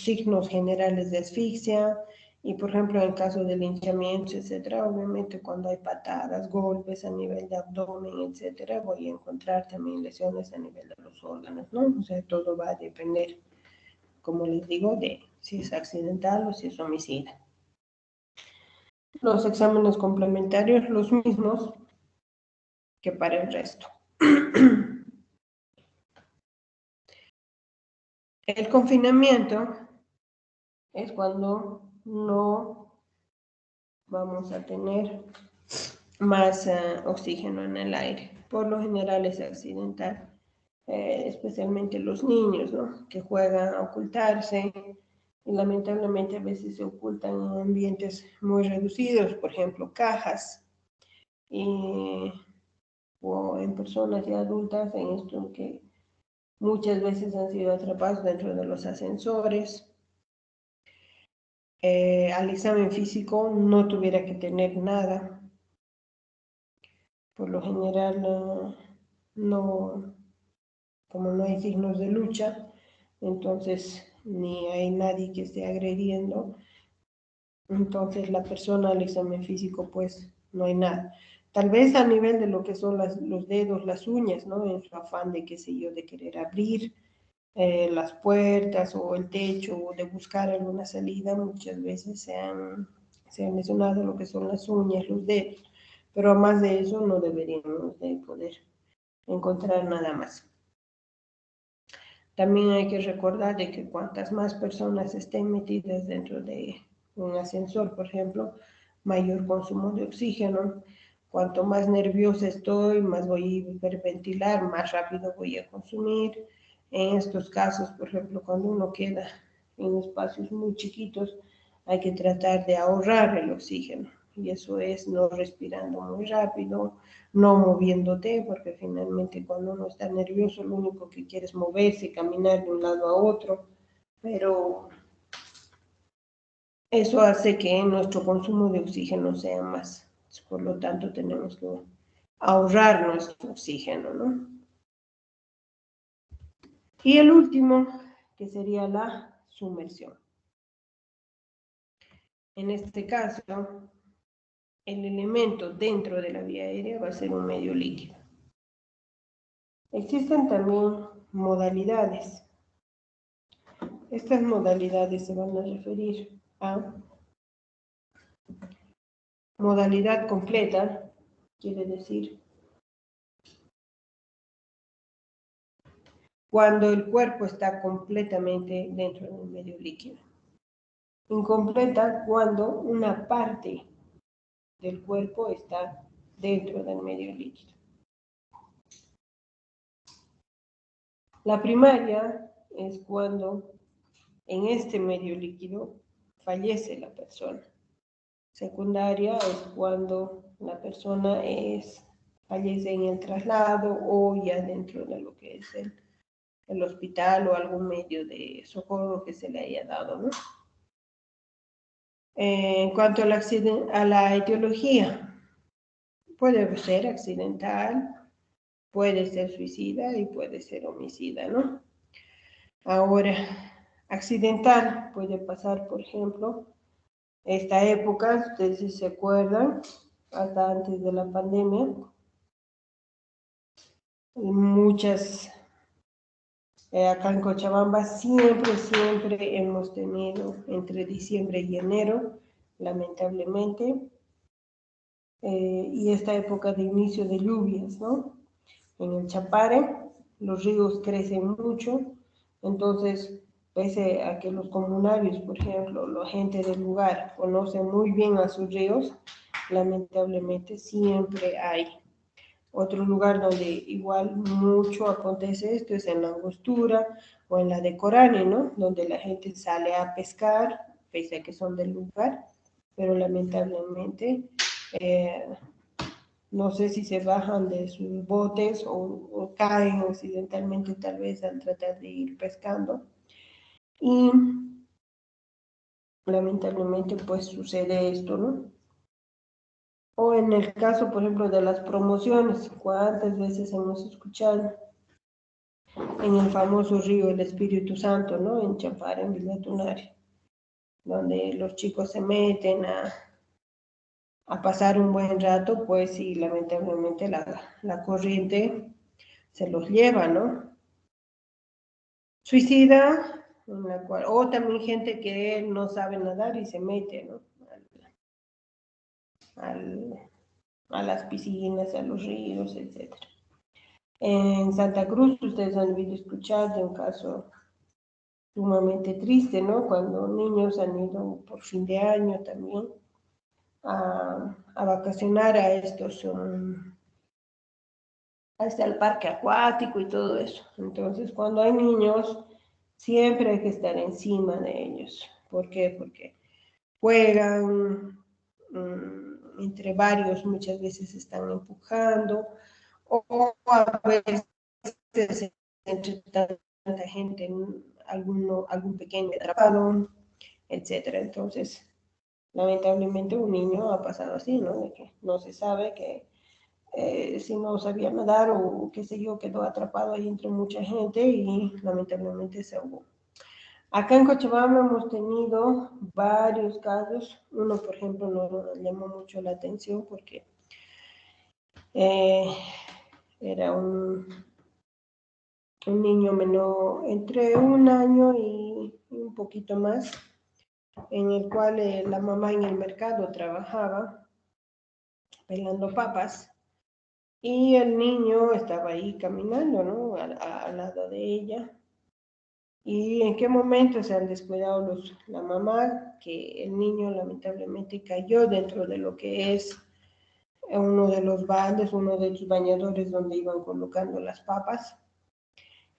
signos generales de asfixia, y por ejemplo en caso de linchamientos, etcétera, obviamente cuando hay patadas, golpes a nivel de abdomen, etcétera, voy a encontrar también lesiones a nivel de los órganos, ¿no? O sea, todo va a depender, como les digo, de si es accidental o si es homicida. Los exámenes complementarios, los mismos que para el resto. El confinamiento es cuando no vamos a tener más oxígeno en el aire. Por lo general es accidental, especialmente los niños, ¿no? Que juegan a ocultarse y lamentablemente a veces se ocultan en ambientes muy reducidos, por ejemplo, cajas, o en personas ya adultas, en esto que muchas veces han sido atrapados dentro de los ascensores. Al examen físico no tuviera que tener nada. Por lo general no, como no hay signos de lucha, entonces ni hay nadie que esté agrediendo, entonces la persona al examen físico pues no hay nada. Tal vez a nivel de lo que son los dedos, las uñas, ¿no? En su afán de, qué sé yo, de querer abrir las puertas o el techo o de buscar alguna salida, muchas veces se han mencionado lo que son las uñas, los dedos, pero más de eso no deberíamos de poder encontrar nada más. También hay que recordar de que cuantas más personas estén metidas dentro de un ascensor, por ejemplo, mayor consumo de oxígeno. Cuanto más nerviosa estoy, más voy a hiperventilar, más rápido voy a consumir. En estos casos, por ejemplo, cuando uno queda en espacios muy chiquitos, hay que tratar de ahorrar el oxígeno. Y eso es no respirando muy rápido, no moviéndote, porque finalmente cuando uno está nervioso lo único que quiere es moverse, caminar de un lado a otro, pero eso hace que nuestro consumo de oxígeno sea más. Por lo tanto, tenemos que ahorrar nuestro oxígeno, ¿no? Y el último, que sería la sumersión. En este caso, el elemento dentro de la vía aérea va a ser un medio líquido. Existen también modalidades. Estas modalidades se van a referir a modalidad completa, quiere decir cuando el cuerpo está completamente dentro del medio líquido. Incompleta cuando una parte del cuerpo está dentro del medio líquido. La primaria es cuando en este medio líquido fallece la persona. Secundaria es cuando la persona fallece en el traslado o ya dentro de lo que es el hospital o algún medio de socorro que se le haya dado, ¿no? En cuanto a la etiología, puede ser accidental, puede ser suicida y puede ser homicida, ¿no? Ahora, accidental puede pasar, por ejemplo, esta época, ustedes si se acuerdan, hasta antes de la pandemia, muchas, acá en Cochabamba siempre hemos tenido entre diciembre y enero, lamentablemente, y esta época de inicio de lluvias, ¿no? En el Chapare, los ríos crecen mucho, entonces, pese a que los comunarios, por ejemplo, la gente del lugar conocen muy bien a sus ríos, lamentablemente siempre hay. Otro lugar donde igual mucho acontece esto es en la Angostura o en la de Corane, ¿no? Donde la gente sale a pescar, pese a que son del lugar, pero lamentablemente no sé si se bajan de sus botes o caen accidentalmente tal vez al tratar de ir pescando. Y lamentablemente pues sucede esto, ¿no? O en el caso, por ejemplo, de las promociones, ¿cuántas veces hemos escuchado? En el famoso río El Espíritu Santo, ¿no? En Chapare, en Villa Tunari, donde los chicos se meten a pasar un buen rato, pues sí, lamentablemente la corriente se los lleva, ¿no? Suicida, en la cual, o también gente que no sabe nadar y se mete, ¿no? A las piscinas, a los ríos, etc. En Santa Cruz, ustedes han debido escuchar de un caso sumamente triste, ¿no? Cuando niños han ido por fin de año también a vacacionar a estos, hasta el parque acuático y todo eso. Entonces, cuando hay niños, siempre hay que estar encima de ellos. ¿Por qué? Porque juegan, entre varios muchas veces están empujando, o a veces entre tanta gente, algún pequeño atrapado, etcétera. Entonces, lamentablemente un niño ha pasado así, ¿no? De que no se sabe que si no sabía nadar o qué sé yo, quedó atrapado ahí entre mucha gente y lamentablemente se ahogó. Acá en Cochabamba hemos tenido varios casos. Uno, por ejemplo, nos llamó mucho la atención porque era un niño menor, entre un año y un poquito más, en el cual la mamá en el mercado trabajaba pelando papas y el niño estaba ahí caminando, ¿no? Al lado de ella. ¿Y en qué momento se han descuidado la mamá? Que el niño lamentablemente cayó dentro de lo que es uno de los baldes, uno de los bañadores donde iban colocando las papas.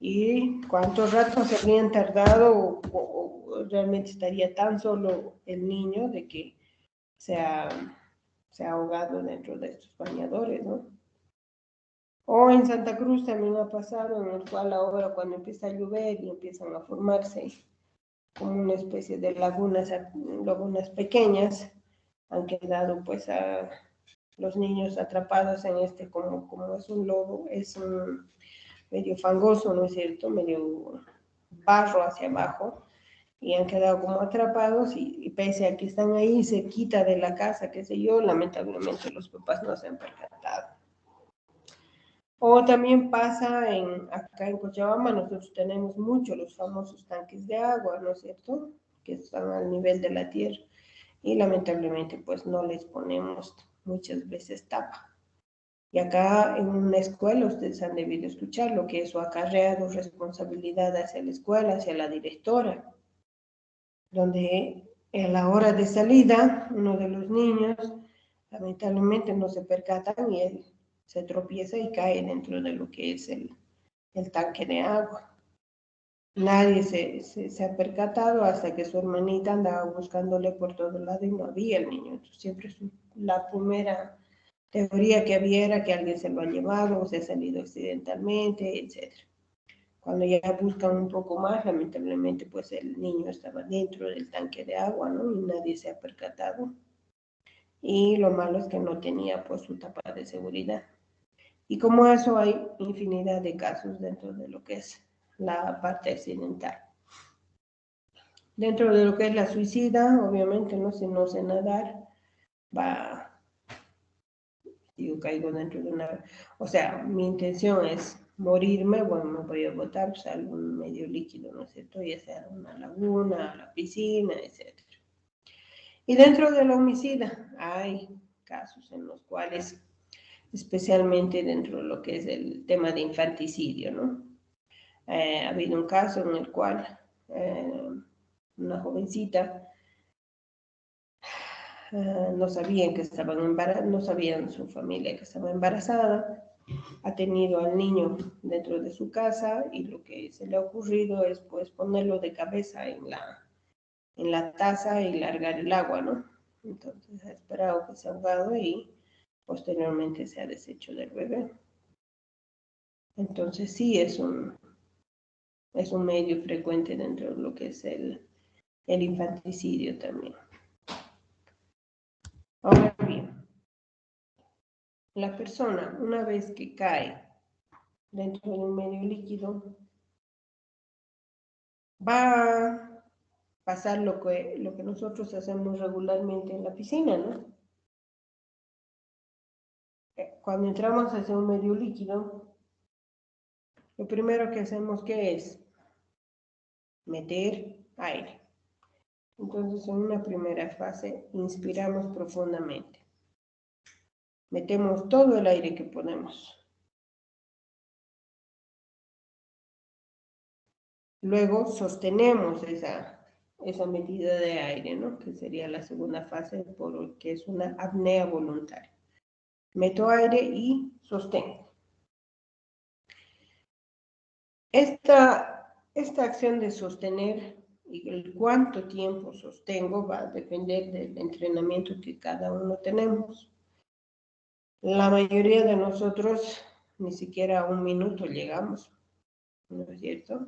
¿Y cuánto rato se habrían tardado o realmente estaría tan solo el niño de que se ha ahogado dentro de estos bañadores, ¿no? O en Santa Cruz también ha pasado, en el cual ahora cuando empieza a llover y empiezan a formarse como una especie de lagunas pequeñas, han quedado pues a los niños atrapados en como es un lodo, es un medio fangoso, ¿no es cierto? Medio barro hacia abajo, y han quedado como atrapados y pese a que están ahí cerquita de la casa, qué sé yo, lamentablemente los papás no se han percatado. O también pasa acá en Cochabamba, nosotros tenemos mucho los famosos tanques de agua, ¿no es cierto? Que están al nivel de la tierra y lamentablemente pues no les ponemos muchas veces tapa. Y acá en una escuela ustedes han debido escuchar lo que eso ha acarreado responsabilidad hacia la escuela, hacia la directora, donde a la hora de salida uno de los niños lamentablemente no se percatan y él se tropieza y cae dentro de lo que es el tanque de agua. Nadie se ha percatado hasta que su hermanita andaba buscándole por todo lado y no había el niño. Entonces, siempre la primera teoría que había era que alguien se lo ha llevado o se ha salido accidentalmente, etc. Cuando ya buscan un poco más, lamentablemente, pues el niño estaba dentro del tanque de agua, ¿no? Y nadie se ha percatado. Y lo malo es que no tenía pues su tapa de seguridad. Y como eso hay infinidad de casos dentro de lo que es la parte accidental. Dentro de lo que es la suicida, obviamente, ¿no? Si no sé nadar, yo caigo dentro de una... O sea, mi intención es morirme, bueno, me voy a botar pues, algún medio líquido, ¿no es cierto? Ya sea una laguna, la piscina, etc. Y dentro de la homicida hay casos en los cuales, especialmente dentro de lo que es el tema de infanticidio, ¿no? Ha habido un caso en el cual una jovencita no sabían que estaban embarazadas, no sabían su familia que estaba embarazada, ha tenido al niño dentro de su casa y lo que se le ha ocurrido es pues ponerlo de cabeza en la taza y largar el agua, ¿no? Entonces ha esperado que se ha ahogado y posteriormente se ha deshecho del bebé. Entonces sí es un medio frecuente dentro de lo que es el infanticidio también. Ahora bien, la persona, una vez que cae dentro de un medio líquido, va a pasar lo que nosotros hacemos regularmente en la piscina, ¿no? Cuando entramos hacia un medio líquido, lo primero que hacemos, ¿qué es? Meter aire. Entonces, en una primera fase, inspiramos profundamente. Metemos todo el aire que podemos. Luego sostenemos esa metida de aire, ¿no? Que sería la segunda fase, que es una apnea voluntaria. Meto aire y sostengo. Esta acción de sostener y el cuánto tiempo sostengo va a depender del entrenamiento que cada uno tenemos. La mayoría de nosotros ni siquiera a 1 minuto llegamos, ¿no es cierto?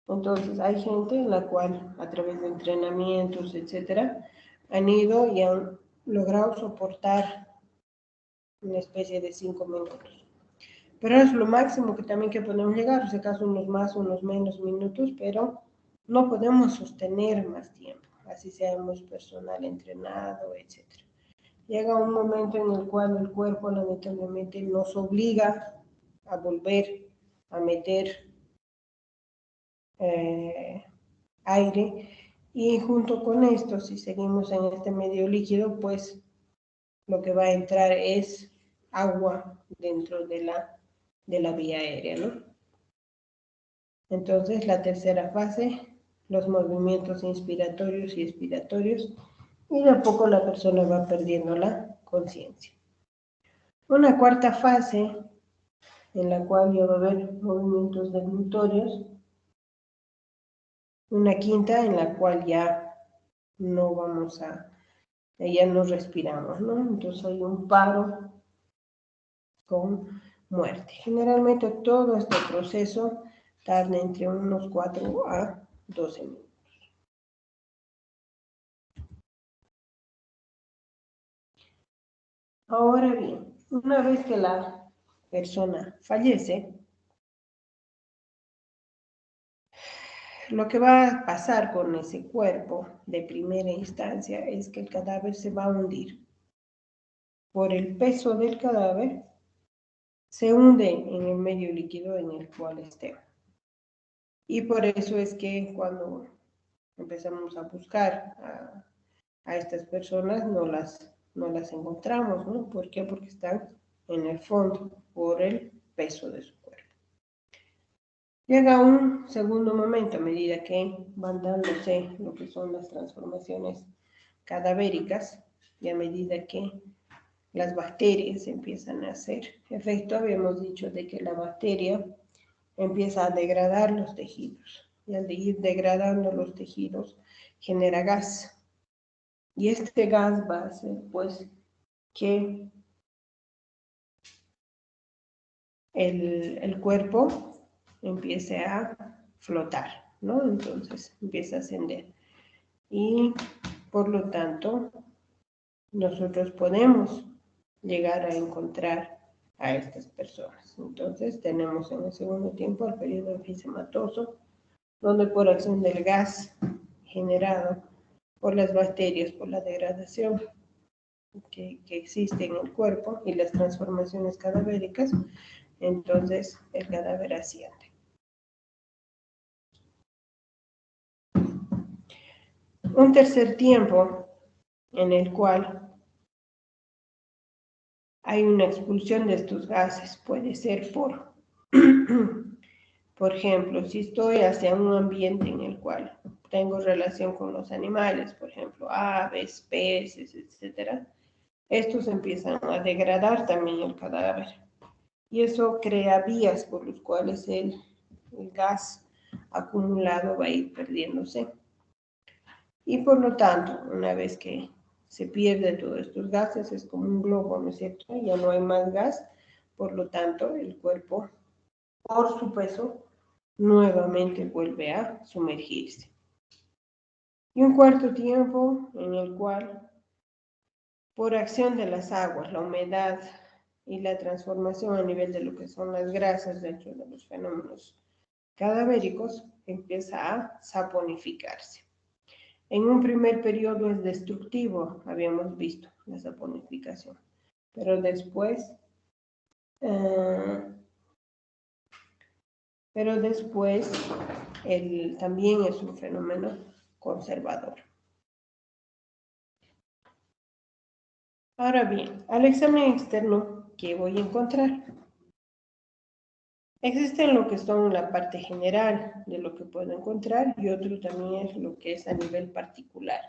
Entonces hay gente en la cual a través de entrenamientos, etcétera, han ido y han logrado soportar una especie de 5 minutos. Pero es lo máximo que también que podemos llegar, si acaso unos más, unos menos minutos, pero no podemos sostener más tiempo, así seamos personal entrenado, etc. Llega un momento en el cual el cuerpo lamentablemente nos obliga a volver a meter aire y junto con esto, si seguimos en este medio líquido, pues lo que va a entrar es agua dentro de la vía aérea, ¿no? Entonces, la tercera fase, los movimientos inspiratorios y expiratorios, y de a poco la persona va perdiendo la conciencia. Una cuarta fase, en la cual ya va a haber movimientos deglutorios. Una quinta, en la cual ya no respiramos, ¿no? Entonces hay un paro con muerte. Generalmente todo este proceso tarda entre unos 4 a 12 minutos. Ahora bien, una vez que la persona fallece, lo que va a pasar con ese cuerpo de primera instancia es que el cadáver se va a hundir. Por el peso del cadáver, se hunde en el medio líquido en el cual esté. Y por eso es que cuando empezamos a buscar a estas personas, no las encontramos, ¿no? ¿Por qué? Porque están en el fondo por el peso de su cuerpo. Llega un segundo momento a medida que van dándose lo que son las transformaciones cadavéricas y a medida que las bacterias empiezan a hacer efecto. Habíamos dicho de que la bacteria empieza a degradar los tejidos y al ir degradando los tejidos genera gas. Y este gas va a hacer pues que el cuerpo empiece a flotar, ¿no? Entonces empieza a ascender. Y por lo tanto, nosotros podemos llegar a encontrar a estas personas. Entonces tenemos en el segundo tiempo el periodo enfisematoso, donde por acción del gas generado por las bacterias, por la degradación que existe en el cuerpo y las transformaciones cadavéricas, entonces el cadáver asciende. Un tercer tiempo en el cual hay una expulsión de estos gases, puede ser por ejemplo, si estoy hacia un ambiente en el cual tengo relación con los animales, por ejemplo, aves, peces, etc., estos empiezan a degradar también el cadáver. Y eso crea vías por las cuales el gas acumulado va a ir perdiéndose. Y por lo tanto, una vez que se pierde todos estos gases, es como un globo, ¿no es cierto? Ya no hay más gas, por lo tanto, el cuerpo, por su peso, nuevamente vuelve a sumergirse. Y un cuarto tiempo en el cual, por acción de las aguas, la humedad y la transformación a nivel de lo que son las grasas dentro de los fenómenos cadavéricos, empieza a saponificarse. En un primer periodo es destructivo, habíamos visto la saponificación, pero después también es un fenómeno conservador. Ahora bien, al examen externo, ¿qué voy a encontrar? Existe lo que son la parte general de lo que puedo encontrar y otro también es lo que es a nivel particular.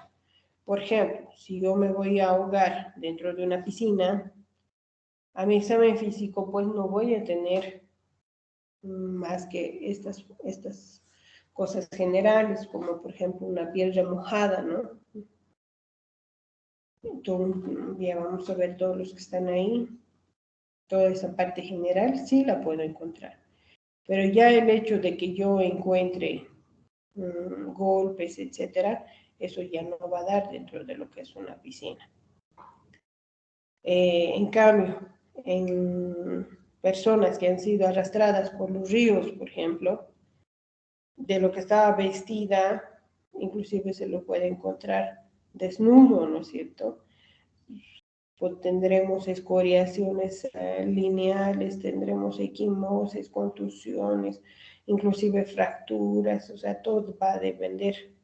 Por ejemplo, si yo me voy a ahogar dentro de una piscina, a mi examen físico pues no voy a tener más que estas cosas generales, como por ejemplo una piel remojada, ¿no? Ya vamos a ver todos los que están ahí, toda esa parte general sí la puedo encontrar. Pero ya el hecho de que yo encuentre golpes, etcétera, eso ya no va a dar dentro de lo que es una piscina. En cambio, en personas que han sido arrastradas por los ríos, por ejemplo, de lo que estaba vestida, inclusive se lo puede encontrar desnudo, ¿no es cierto? Pues tendremos escoriaciones lineales, tendremos equimosis, contusiones, inclusive fracturas, o sea, todo va a depender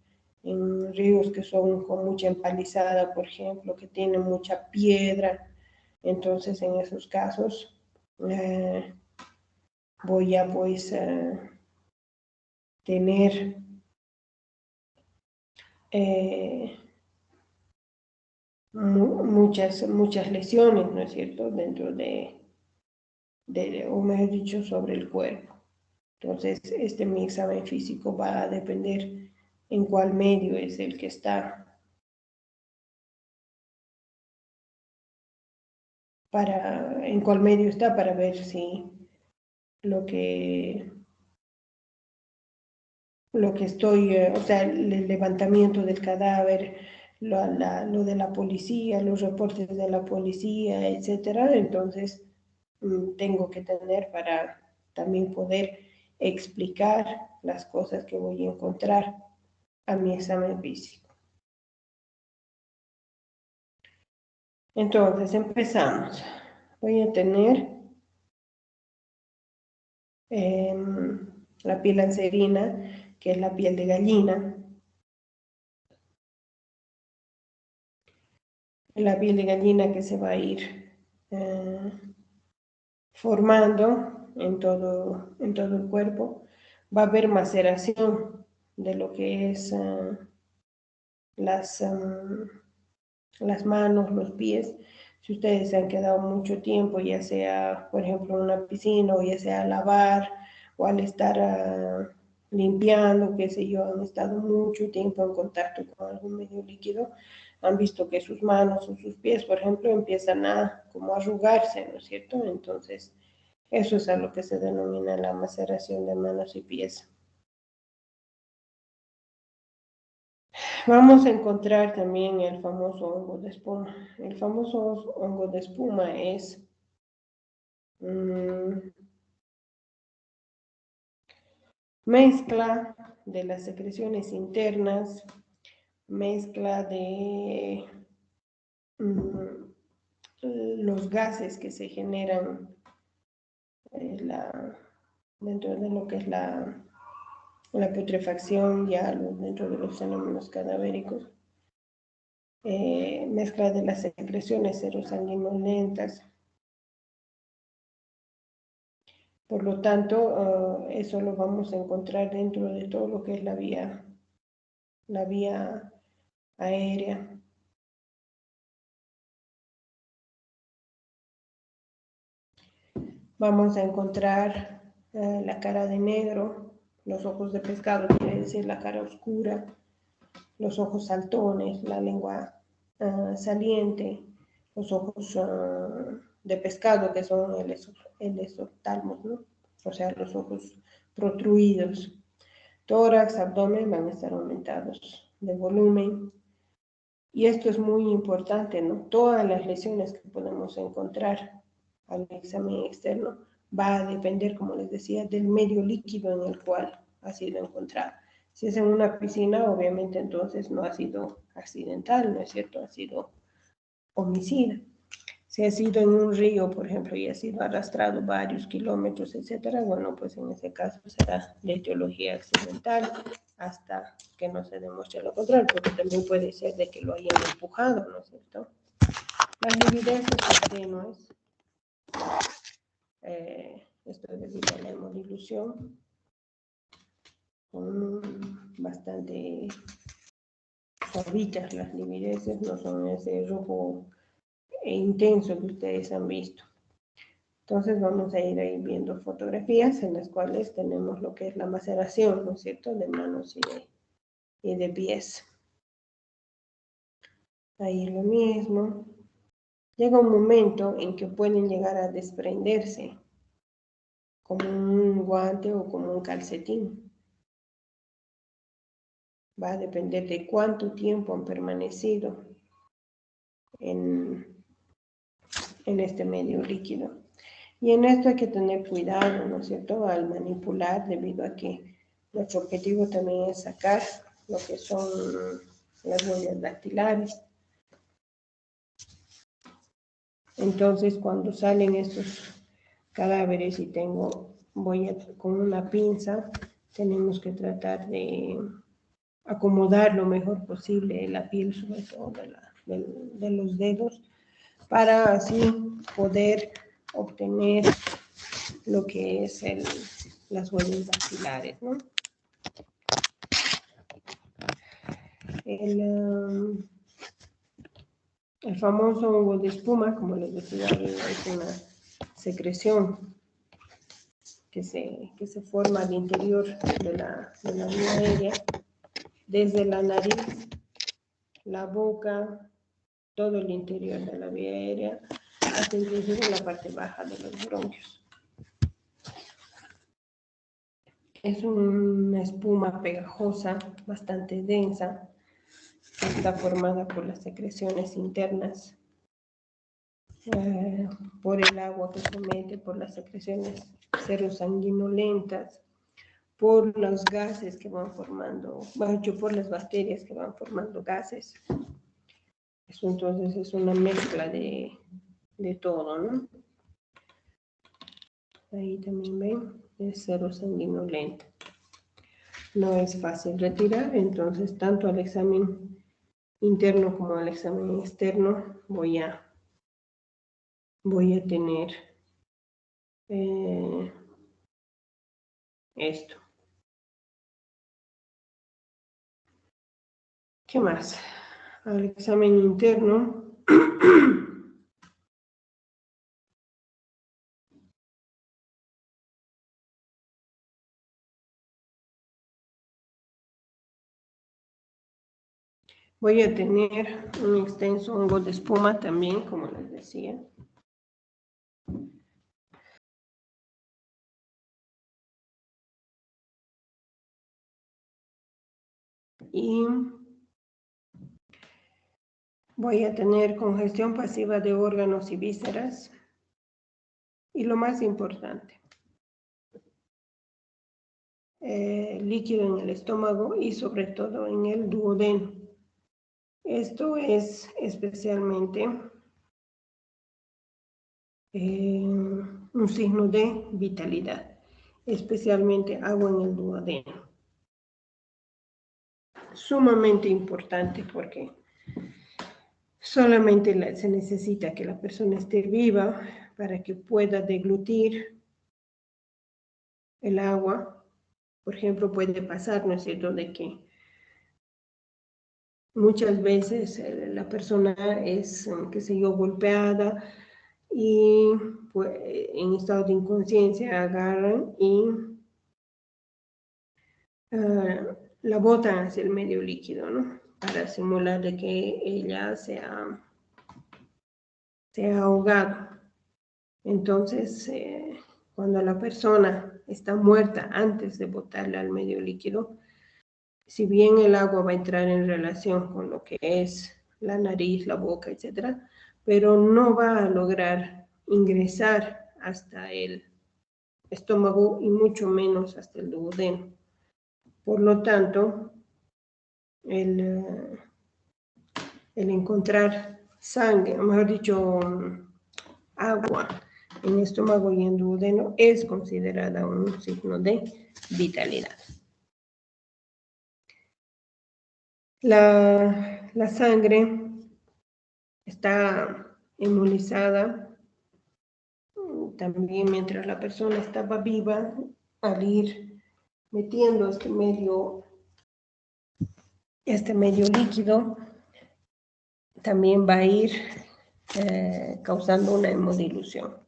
en ríos que son con mucha empalizada, por ejemplo, que tienen mucha piedra. Entonces, en esos casos, voy a pues tener muchas lesiones, ¿no es cierto?, dentro o mejor dicho, sobre el cuerpo. Entonces, mi examen físico va a depender en cuál medio es el que está en cuál medio está para ver si lo que estoy, o sea, el levantamiento del cadáver, lo de la policía, los reportes de la policía, etcétera. Entonces, tengo que tener para también poder explicar las cosas que voy a encontrar a mi examen físico. Entonces, empezamos. Voy a tener la piel anserina, que es la piel de gallina. La piel de gallina que se va a ir formando en todo el cuerpo. Va a haber maceración de lo que es las manos, los pies. Si ustedes se han quedado mucho tiempo, ya sea, por ejemplo, en una piscina, o ya sea a lavar, o al estar limpiando, qué sé yo, han estado mucho tiempo en contacto con algún medio líquido, han visto que sus manos o sus pies, por ejemplo, empiezan a como arrugarse, ¿no es cierto? Entonces, eso es a lo que se denomina la maceración de manos y pies. Vamos a encontrar también el famoso hongo de espuma. El famoso hongo de espuma es Mezcla de las secreciones internas, mezcla de los gases que se generan dentro de lo que es la putrefacción, ya dentro de los fenómenos cadavéricos, mezcla de las secreciones serosanguinolentas. Por lo tanto, eso lo vamos a encontrar dentro de todo lo que es la vía aérea. Vamos a encontrar la cara de negro, los ojos de pescado, quiere decir la cara oscura, los ojos saltones, la lengua saliente, los ojos de pescado, que son el esoftalmos, ¿no? O sea, los ojos protruidos. Tórax, abdomen van a estar aumentados de volumen. Y esto es muy importante, ¿no? Todas las lesiones que podemos encontrar al examen externo va a depender, como les decía, del medio líquido en el cual ha sido encontrado. Si es en una piscina, obviamente entonces no ha sido accidental, ¿no es cierto? Ha sido homicida. Si ha sido en un río, por ejemplo, y ha sido arrastrado varios kilómetros, etcétera, bueno, pues en ese caso será de etiología accidental hasta que no se demuestre lo contrario, porque también puede ser de que lo hayan empujado, ¿no es cierto? Las lividencias tenues, esto es debido a la hemodilución, son bastante suavitas las lividencias, no son ese rojo intenso que ustedes han visto. Entonces vamos a ir ahí viendo fotografías en las cuales tenemos lo que es la maceración, ¿no es cierto?, de manos y de pies. Ahí lo mismo. Llega un momento en que pueden llegar a desprenderse, como un guante o como un calcetín. Va a depender de cuánto tiempo han permanecido en este medio líquido. Y en esto hay que tener cuidado, ¿no es cierto?, al manipular, debido a que nuestro objetivo también es sacar lo que son las huellas dactilares. Entonces, cuando salen estos cadáveres y con una pinza, tenemos que tratar de acomodar lo mejor posible la piel, sobre todo de los dedos, para así poder obtener lo que es las huellas dactilares, ¿no? El famoso hongo de espuma, como les decía, es una secreción que se forma al interior de la vía aérea, desde la nariz, la boca, todo el interior de la vía aérea, hasta inclusive la parte baja de los bronquios. Es una espuma pegajosa, bastante densa, que está formada por las secreciones internas, por el agua que se mete, por las secreciones serosanguinolentas, por los gases que van formando, por las bacterias que van formando gases. Eso entonces es una mezcla de todo, ¿no? Ahí también ven, es serosanguinolento. No es fácil retirar, entonces tanto al examen interno como al examen externo voy a tener esto. ¿Qué más? Al examen interno voy a tener un extenso hongo de espuma también, como les decía. Y voy a tener congestión pasiva de órganos y vísceras. Y lo más importante, líquido en el estómago y sobre todo en el duodeno. Esto es especialmente un signo de vitalidad, especialmente agua en el duodeno. Sumamente importante porque solamente se necesita que la persona esté viva para que pueda deglutir el agua. Por ejemplo, puede pasar, ¿no es cierto?, de que muchas veces la persona es, qué sé yo, golpeada y pues, en estado de inconsciencia agarran y la botan hacia el medio líquido, ¿no? Para simular de que ella se ha ahogado. Entonces, cuando la persona está muerta antes de botarla al medio líquido, si bien el agua va a entrar en relación con lo que es la nariz, la boca, etcétera, pero no va a lograr ingresar hasta el estómago y mucho menos hasta el duodeno. Por lo tanto, el encontrar sangre, mejor dicho, agua en estómago y en duodeno es considerada un signo de vitalidad. La sangre está hemolizada también mientras la persona estaba viva, al ir metiendo este medio líquido, también va a ir causando una hemodilución.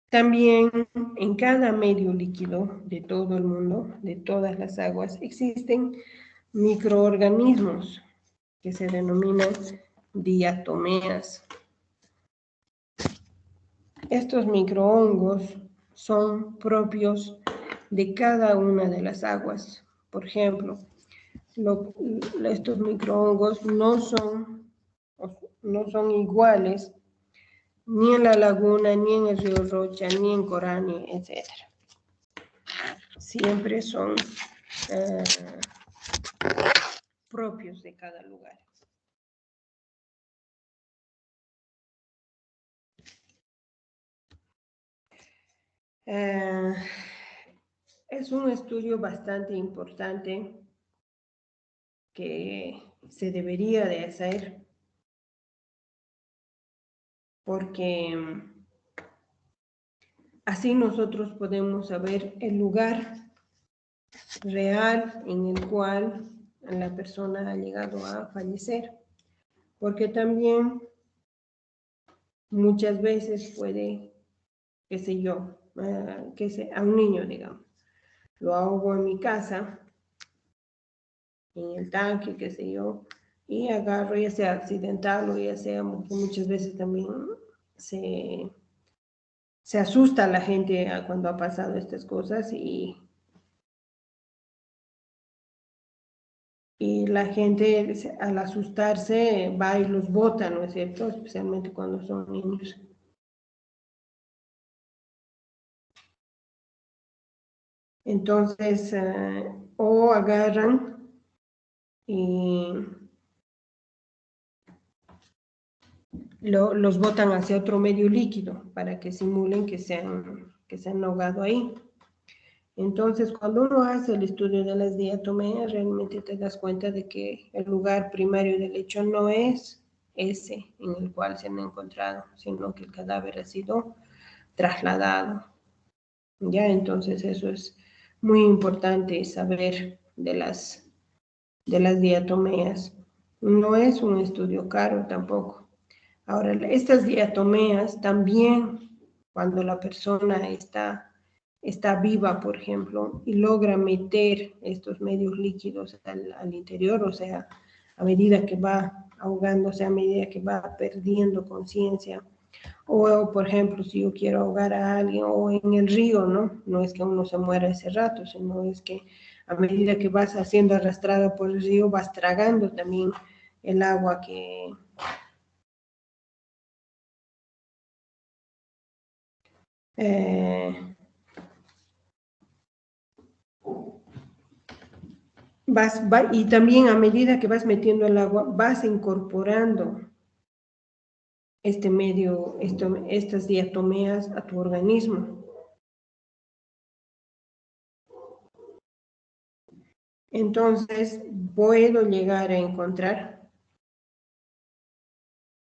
También en cada medio líquido de todo el mundo, de todas las aguas, existen microorganismos que se denominan diatomeas. Estos microhongos son propios de cada una de las aguas. Por ejemplo, estos microhongos no son iguales ni en la laguna, ni en el río Rocha, ni en Corani, etc. Siempre son propios de cada lugar. Es un estudio bastante importante que se debería de hacer porque así nosotros podemos saber el lugar real en el cual la persona ha llegado a fallecer, porque también muchas veces puede, qué sé yo, a un niño, digamos, lo ahogo en mi casa, en el tanque, qué sé yo, y agarro, ya sea accidental o ya sea, muchas veces también se asusta a la gente cuando ha pasado estas cosas y la gente al asustarse va y los bota, ¿no es cierto? Especialmente cuando son niños. Entonces, o agarran y los botan hacia otro medio líquido para que simulen que se han ahogado ahí. Entonces, cuando uno hace el estudio de las diatomeas, realmente te das cuenta de que el lugar primario del hecho no es ese en el cual se han encontrado, sino que el cadáver ha sido trasladado. Ya, entonces eso es muy importante saber de las diatomeas. No es un estudio caro tampoco. Ahora, estas diatomeas también, cuando la persona está viva, por ejemplo, y logra meter estos medios líquidos al interior, o sea, a medida que va ahogándose, a medida que va perdiendo conciencia, o por ejemplo, si yo quiero ahogar a alguien, o en el río, ¿no? No es que uno se muera ese rato, sino es que a medida que vas siendo arrastrada por el río, vas tragando también el agua que Y también a medida que vas metiendo el agua, vas incorporando este medio, estas diatomeas a tu organismo. Entonces, puedo llegar a encontrar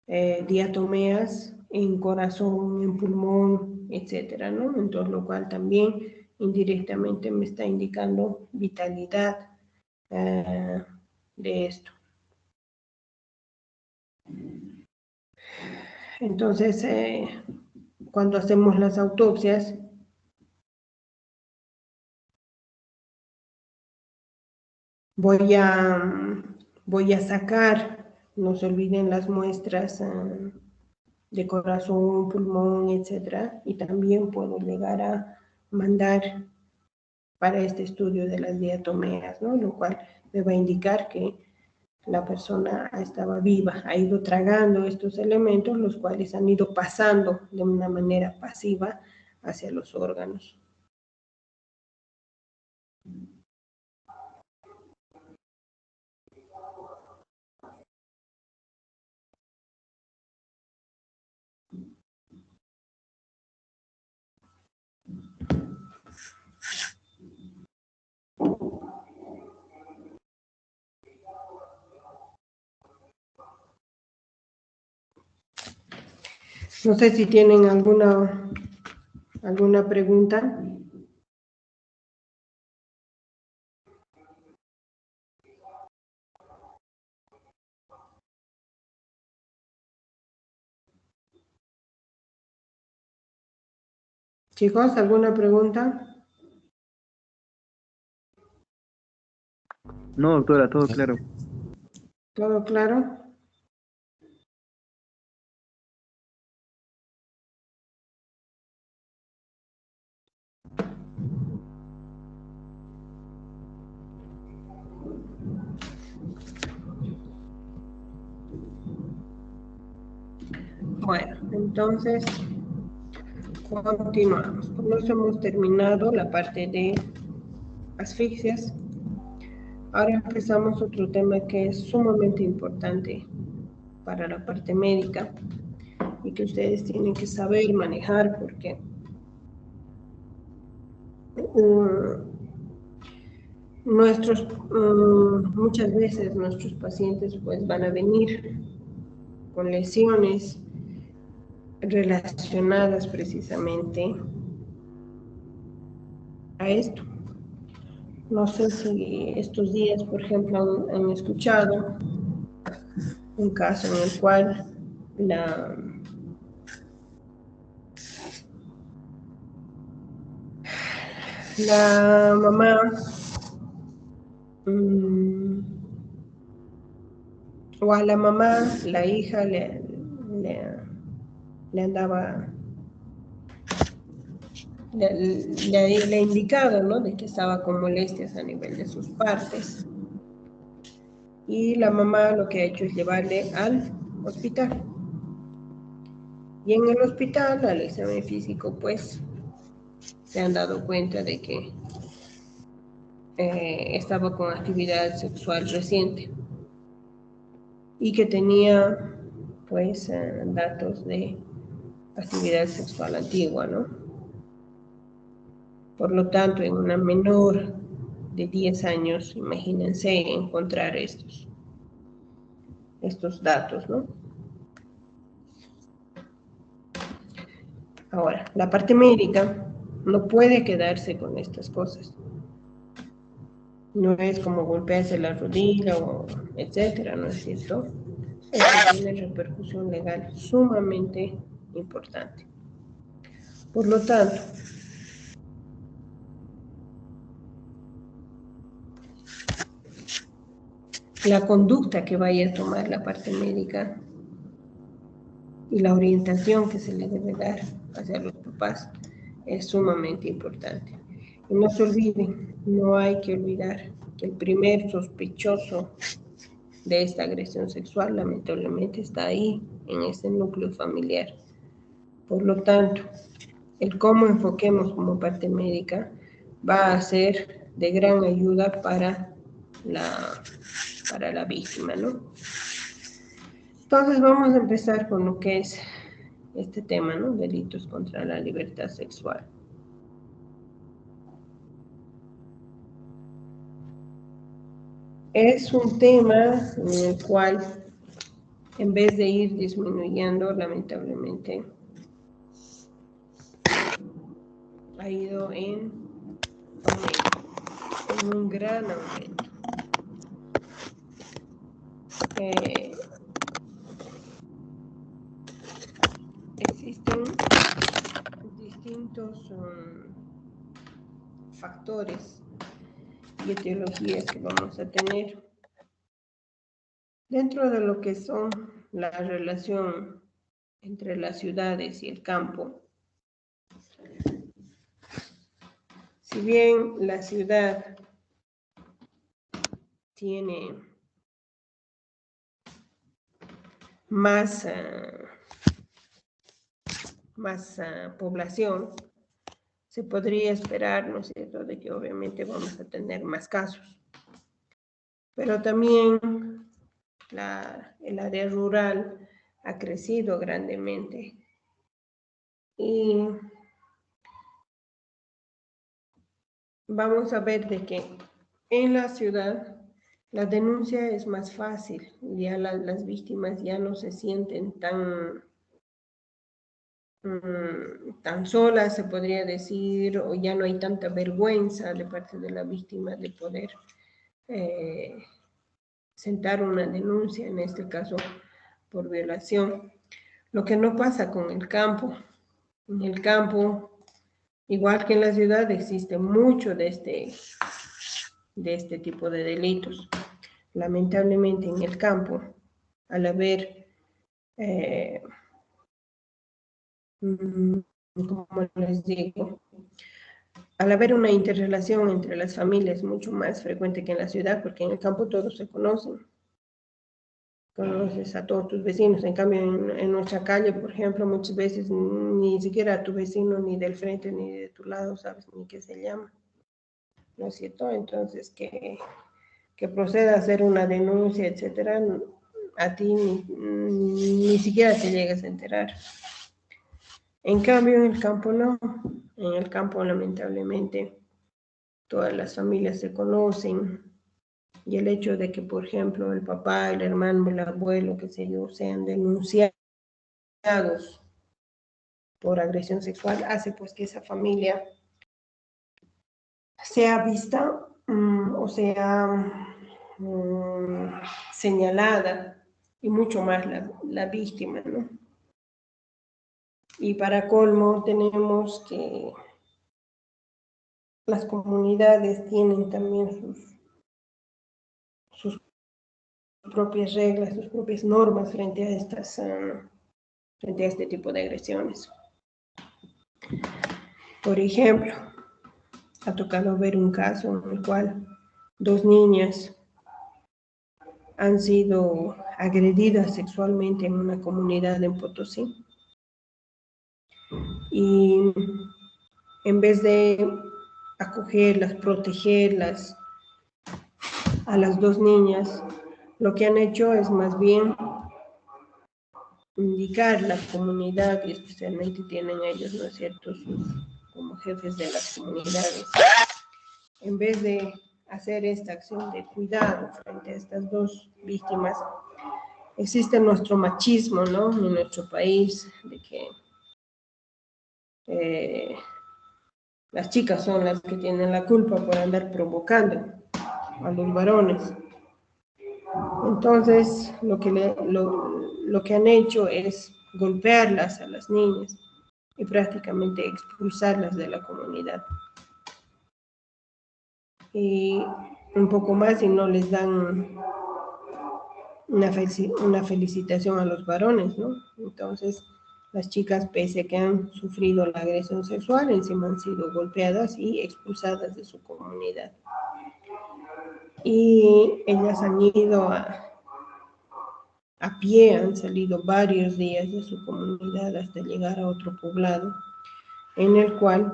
diatomeas en corazón, en pulmón, etcétera, ¿no? Entonces, lo cual también indirectamente me está indicando vitalidad de esto. Entonces, cuando hacemos las autopsias, voy a sacar, no se olviden las muestras de corazón, pulmón, etcétera, y también puedo llegar a mandar para este estudio de las diatomeas, ¿no? Lo cual me va a indicar que la persona estaba viva, ha ido tragando estos elementos, los cuales han ido pasando de una manera pasiva hacia los órganos. No sé si tienen alguna pregunta. Chicos, ¿alguna pregunta? No, doctora, todo claro. ¿Todo claro? Bueno, entonces continuamos. Con eso hemos terminado la parte de asfixias. Ahora empezamos otro tema que es sumamente importante para la parte médica y que ustedes tienen que saber manejar porque muchas veces nuestros pacientes pues van a venir con lesiones relacionadas precisamente a esto. No sé si estos días, por ejemplo, han escuchado un caso en el cual la mamá o a la mamá, la hija le andaba, le ha indicado, ¿no?, de que estaba con molestias a nivel de sus partes. Y la mamá lo que ha hecho es llevarle al hospital. Y en el hospital, al examen físico, pues, se han dado cuenta de que estaba con actividad sexual reciente y que tenía, pues, datos de actividad sexual antigua, ¿no? Por lo tanto, en una menor de 10 años, imagínense encontrar estos datos, ¿no? Ahora, la parte médica no puede quedarse con estas cosas. No es como golpearse la rodilla o etcétera, ¿no es cierto? Esto tiene repercusión legal sumamente importante. Por lo tanto, la conducta que vaya a tomar la parte médica y la orientación que se le debe dar hacia los papás es sumamente importante. Y no se olviden, no hay que olvidar que el primer sospechoso de esta agresión sexual lamentablemente está ahí, en ese núcleo familiar. Por lo tanto, el cómo enfoquemos como parte médica va a ser de gran ayuda para la víctima, ¿no? Entonces vamos a empezar con lo que es este tema, ¿no? Delitos contra la libertad sexual. Es un tema en el cual, en vez de ir disminuyendo, lamentablemente, ha ido en un gran aumento. Existen distintos factores y etiologías que vamos a tener dentro de lo que son la relación entre las ciudades y el campo. Si bien la ciudad tiene más población, se podría esperar, ¿no es cierto?, de que obviamente vamos a tener más casos. Pero también el área rural ha crecido grandemente. Y vamos a ver de que en la ciudad la denuncia es más fácil. Ya las víctimas ya no se sienten tan solas, se podría decir, o ya no hay tanta vergüenza de parte de la víctima de poder sentar una denuncia, en este caso por violación. Lo que no pasa con el campo. En el campo, igual que en la ciudad, existe mucho de este tipo de delitos. Lamentablemente en el campo, al haber, como les digo, al haber una interrelación entre las familias mucho más frecuente que en la ciudad, porque en el campo todos se conocen. Conoces a todos tus vecinos. En cambio, en nuestra calle, por ejemplo, muchas veces ni siquiera a tu vecino, ni del frente, ni de tu lado, sabes ni qué se llama. ¿No es cierto? Entonces, que proceda a hacer una denuncia, etcétera, a ti ni siquiera te llegas a enterar. En cambio, en el campo no. En el campo, lamentablemente, todas las familias se conocen. Y el hecho de que, por ejemplo, el papá, el hermano, el abuelo, qué sé yo, sean denunciados por agresión sexual, hace pues que esa familia sea vista o sea señalada, y mucho más la víctima, ¿no? Y para colmo tenemos que las comunidades tienen también sus propias reglas, sus propias normas frente a este tipo de agresiones. Por ejemplo, ha tocado ver un caso en el cual 2 niñas han sido agredidas sexualmente en una comunidad en Potosí. Y en vez de acogerlas, protegerlas a las 2 niñas, lo que han hecho es más bien indicar la comunidad, y especialmente tienen ellos, ¿no es cierto?, como jefes de las comunidades, en vez de hacer esta acción de cuidado frente a estas 2 víctimas, existe nuestro machismo, ¿no?, en nuestro país, de que las chicas son las que tienen la culpa por andar provocando a los varones. Entonces, lo que han hecho es golpearlas a las niñas y prácticamente expulsarlas de la comunidad. Y un poco más y no les dan una felicitación a los varones, ¿no? Entonces, las chicas, pese a que han sufrido la agresión sexual, encima han sido golpeadas y expulsadas de su comunidad. Y ellas han ido a pie, han salido varios días de su comunidad hasta llegar a otro poblado, en el cual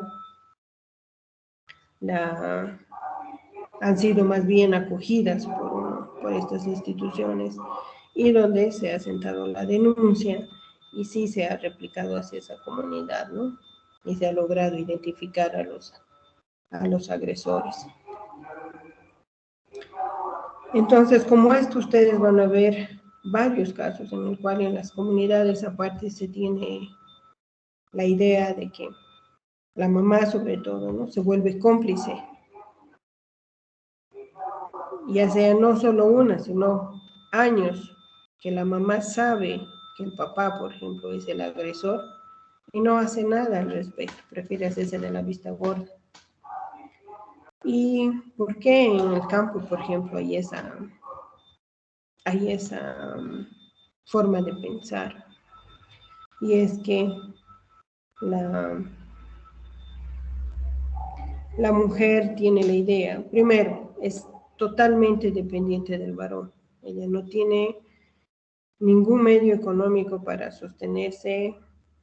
han sido más bien acogidas por estas instituciones y donde se ha sentado la denuncia y sí se ha replicado hacia esa comunidad, ¿no? Y se ha logrado identificar a los agresores. Entonces, como esto, ustedes van a ver varios casos en el cual en las comunidades aparte se tiene la idea de que la mamá, sobre todo, ¿no?, se vuelve cómplice. Ya sea no solo una, sino años que la mamá sabe que el papá, por ejemplo, es el agresor y no hace nada al respecto, prefiere hacerse de la vista gorda. ¿Y por qué en el campo, por ejemplo, hay esa forma de pensar? Y es que la mujer tiene la idea, primero, es totalmente dependiente del varón. Ella no tiene ningún medio económico para sostenerse,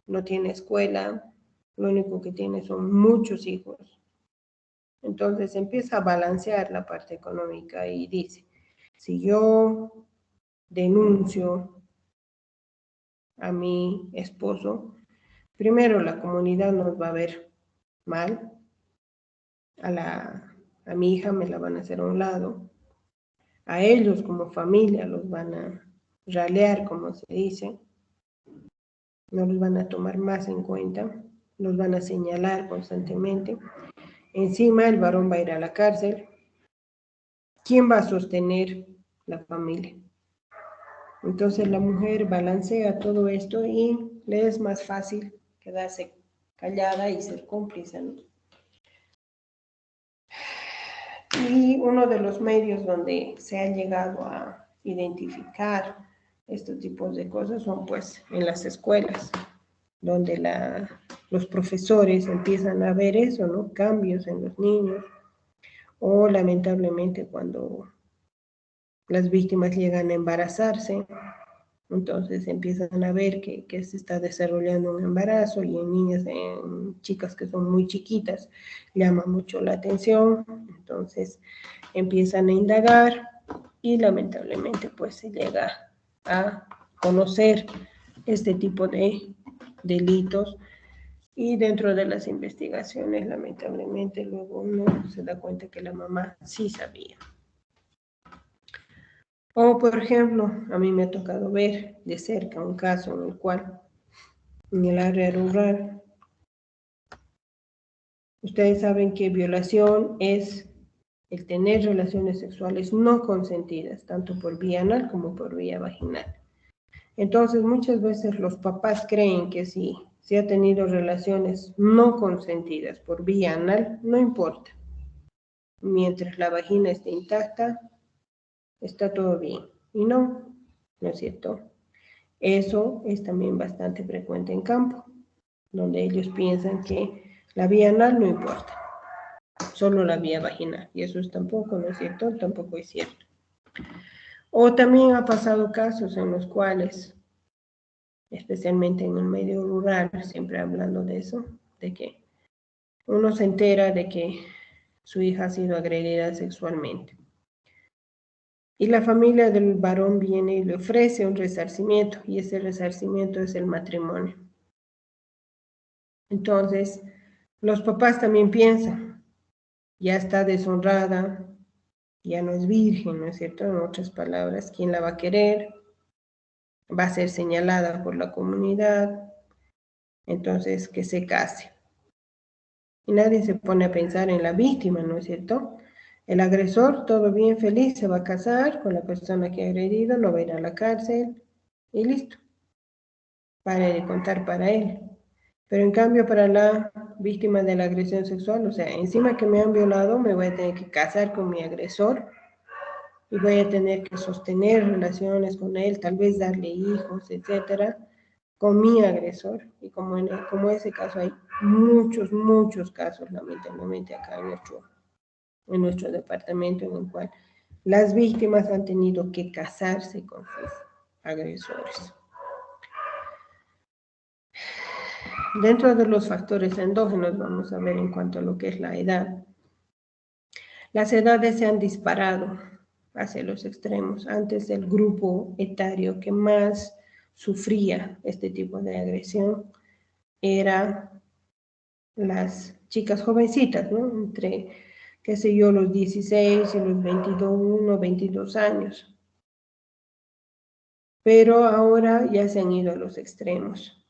no tiene escuela, lo único que tiene son muchos hijos. Entonces empieza a balancear la parte económica y dice, si yo denuncio a mi esposo, primero la comunidad nos va a ver mal, a mi hija me la van a hacer a un lado, a ellos como familia los van a ralear, como se dice, no los van a tomar más en cuenta, los van a señalar constantemente. Encima el varón va a ir a la cárcel. ¿Quién va a sostener la familia? Entonces la mujer balancea todo esto y le es más fácil quedarse callada y ser cómplice, ¿no? Y uno de los medios donde se ha llegado a identificar estos tipos de cosas son pues en las escuelas, donde los profesores empiezan a ver eso, ¿no? Cambios en los niños, o lamentablemente cuando las víctimas llegan a embarazarse, entonces empiezan a ver que se está desarrollando un embarazo y en niñas, en chicas que son muy chiquitas, llama mucho la atención, entonces empiezan a indagar y lamentablemente pues se llega a conocer este tipo de delitos y dentro de las investigaciones lamentablemente luego uno se da cuenta que la mamá sí sabía. O, por ejemplo, a mí me ha tocado ver de cerca un caso en el cual, en el área rural, ustedes saben que violación es el tener relaciones sexuales no consentidas, tanto por vía anal como por vía vaginal. Entonces, muchas veces los papás creen que si se ha tenido relaciones no consentidas por vía anal, no importa. Mientras la vagina esté intacta, está todo bien. Y no, ¿no es cierto? Eso es también bastante frecuente en campo, donde ellos piensan que la vía anal no importa, solo la vía vaginal. Y eso tampoco, ¿no es cierto? Tampoco es cierto. O también ha pasado casos en los cuales, especialmente en el medio rural, siempre hablando de eso, de que uno se entera de que su hija ha sido agredida sexualmente. Y la familia del varón viene y le ofrece un resarcimiento, y ese resarcimiento es el matrimonio. Entonces, los papás también piensan, ya está deshonrada, ya no es virgen, ¿no es cierto? En otras palabras, ¿quién la va a querer? Va a ser señalada por la comunidad, entonces que se case. Y nadie se pone a pensar en la víctima, ¿no es cierto? El agresor, todo bien feliz, se va a casar con la persona que ha agredido, no va a ir a la cárcel y listo. Pare de contar para él. Pero en cambio para la víctima de la agresión sexual, o sea, encima que me han violado, me voy a tener que casar con mi agresor y voy a tener que sostener relaciones con él, tal vez darle hijos, etcétera, con mi agresor. Y como ese caso hay muchos casos, lamentablemente, acá en nuestro departamento, en el cual las víctimas han tenido que casarse con sus agresores. Dentro de los factores endógenos vamos a ver en cuanto a lo que es la edad. Las edades se han disparado hacia los extremos. Antes el grupo etario que más sufría este tipo de agresión era las chicas jovencitas, ¿no? Entre, qué sé yo, los 16 y los 21, 22 años. Pero ahora ya se han ido a los extremos,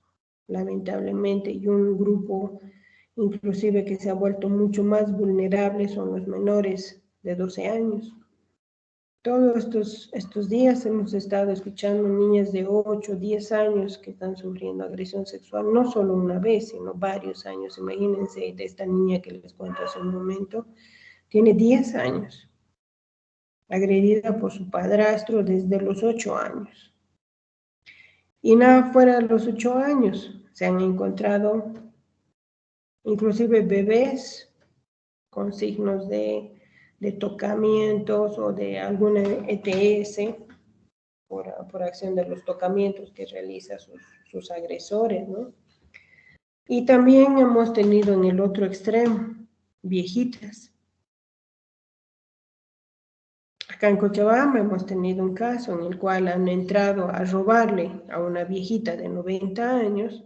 lamentablemente, y un grupo inclusive que se ha vuelto mucho más vulnerable son los menores de 12 años. Todos estos días hemos estado escuchando niñas de 8, 10 años que están sufriendo agresión sexual, no solo una vez, sino varios años. Imagínense de esta niña que les cuento hace un momento, tiene 10 años, agredida por su padrastro desde los 8 años. Y nada fuera de los 8 años, se han encontrado inclusive bebés con signos de tocamientos o de alguna ETS por acción de los tocamientos que realizan sus agresores, ¿no? Y también hemos tenido en el otro extremo, viejitas. Acá en Cochabamba hemos tenido un caso en el cual han entrado a robarle a una viejita de 90 años,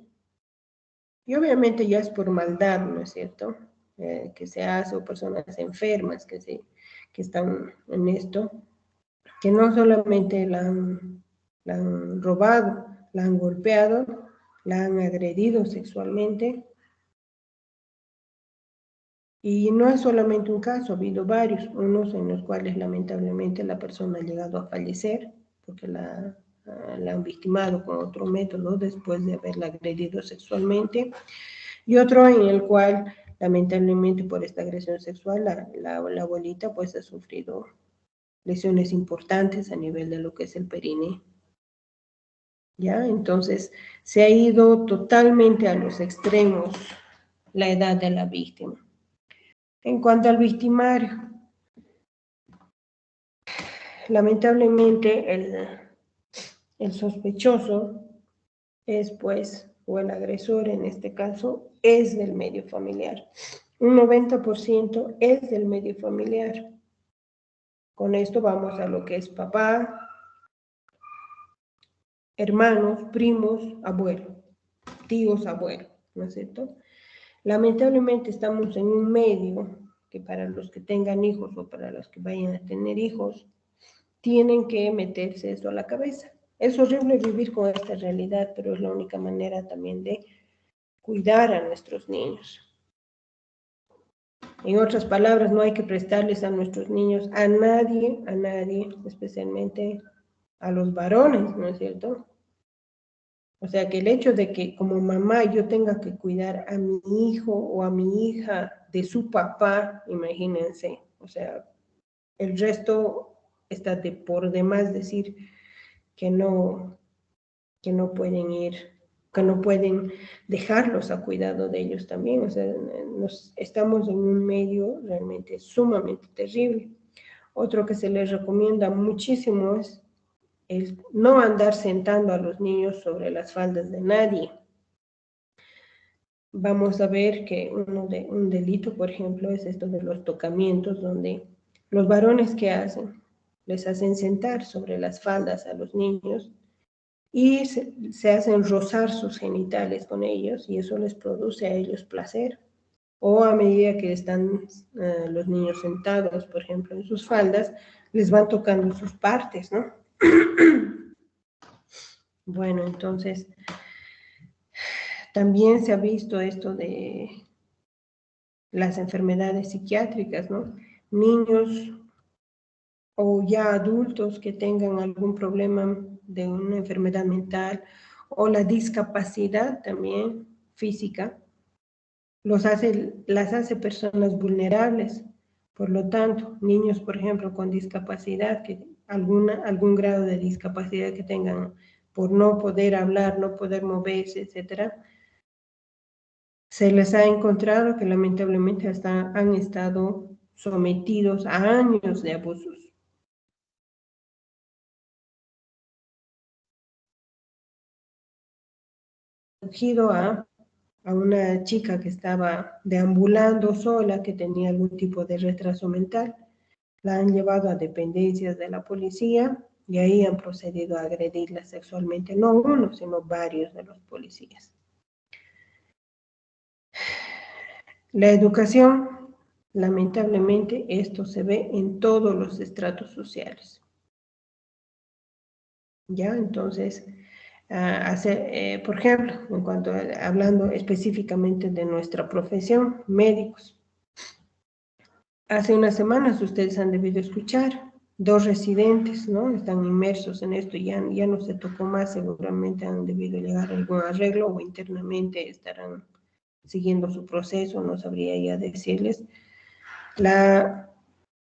y obviamente ya es por maldad, ¿no es cierto? Que se hace, o personas enfermas que están en esto, que no solamente la han robado, la han golpeado, la han agredido sexualmente. Y no es solamente un caso, ha habido varios, unos en los cuales lamentablemente la persona ha llegado a fallecer porque la han victimado con otro método después de haberla agredido sexualmente, y otro en el cual lamentablemente por esta agresión sexual la abuelita pues ha sufrido lesiones importantes a nivel de lo que es el perine. ¿Ya? Entonces se ha ido totalmente a los extremos la edad de la víctima. En cuanto al victimario, lamentablemente el sospechoso es pues, o el agresor en este caso, es del medio familiar. Un 90% es del medio familiar. Con esto vamos a lo que es papá, hermanos, primos, abuelo, tíos, abuelos, ¿no es cierto? Lamentablemente estamos en un medio que para los que tengan hijos o para los que vayan a tener hijos, tienen que meterse esto a la cabeza. Es horrible vivir con esta realidad, pero es la única manera también de cuidar a nuestros niños. En otras palabras, no hay que prestarles a nuestros niños a nadie, especialmente a los varones, ¿no es cierto? O sea, que el hecho de que como mamá yo tenga que cuidar a mi hijo o a mi hija de su papá, imagínense, o sea, el resto está por demás decir que no pueden ir, que no pueden dejarlos a cuidado de ellos también. O sea, estamos en un medio realmente sumamente terrible. Otro que se les recomienda muchísimo es el no andar sentando a los niños sobre las faldas de nadie. Vamos a ver que un delito, por ejemplo, es esto de los tocamientos, donde los varones que hacen, les hacen sentar sobre las faldas a los niños y se hacen rozar sus genitales con ellos, y eso les produce a ellos placer. O a medida que están los niños sentados, por ejemplo, en sus faldas, les van tocando sus partes, ¿no? Bueno, entonces, también se ha visto esto de las enfermedades psiquiátricas, ¿no? Niños o ya adultos que tengan algún problema de una enfermedad mental o la discapacidad también física, las hace personas vulnerables. Por lo tanto, niños, por ejemplo, con discapacidad, algún grado de discapacidad que tengan por no poder hablar, no poder moverse, etcétera, se les ha encontrado que lamentablemente hasta han estado sometidos a años de abusos. Dirigido a a una chica que estaba deambulando sola, que tenía algún tipo de retraso mental. La han llevado a dependencias de la policía y ahí han procedido a agredirla sexualmente, no uno, sino varios de los policías. La educación, lamentablemente, esto se ve en todos los estratos sociales. ¿Ya? Entonces, por ejemplo, en cuanto hablando específicamente de nuestra profesión, médicos. Hace unas semanas ustedes han debido escuchar, 2 residentes, ¿no? Están inmersos en esto, ya no se tocó más, seguramente han debido llegar a algún arreglo o internamente estarán siguiendo su proceso, no sabría ya decirles.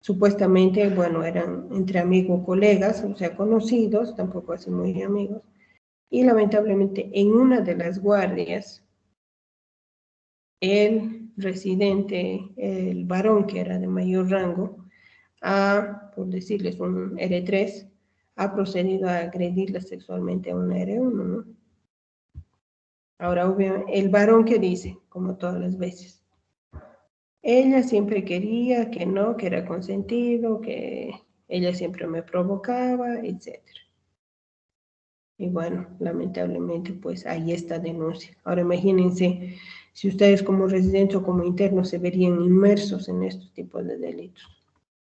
Supuestamente, bueno, eran entre amigos, colegas, o sea, conocidos, tampoco así muy amigos, y lamentablemente en una de las guardias, el residente, el varón que era de mayor rango, por decirles un R3, ha procedido a agredirla sexualmente a una R1, ¿no? Ahora, obviamente, el varón que dice, como todas las veces, ella siempre quería, que no, que era consentido, que ella siempre me provocaba, etc. Y bueno, lamentablemente, pues ahí está denuncia. Ahora imagínense si ustedes como residentes o como internos se verían inmersos en estos tipos de delitos.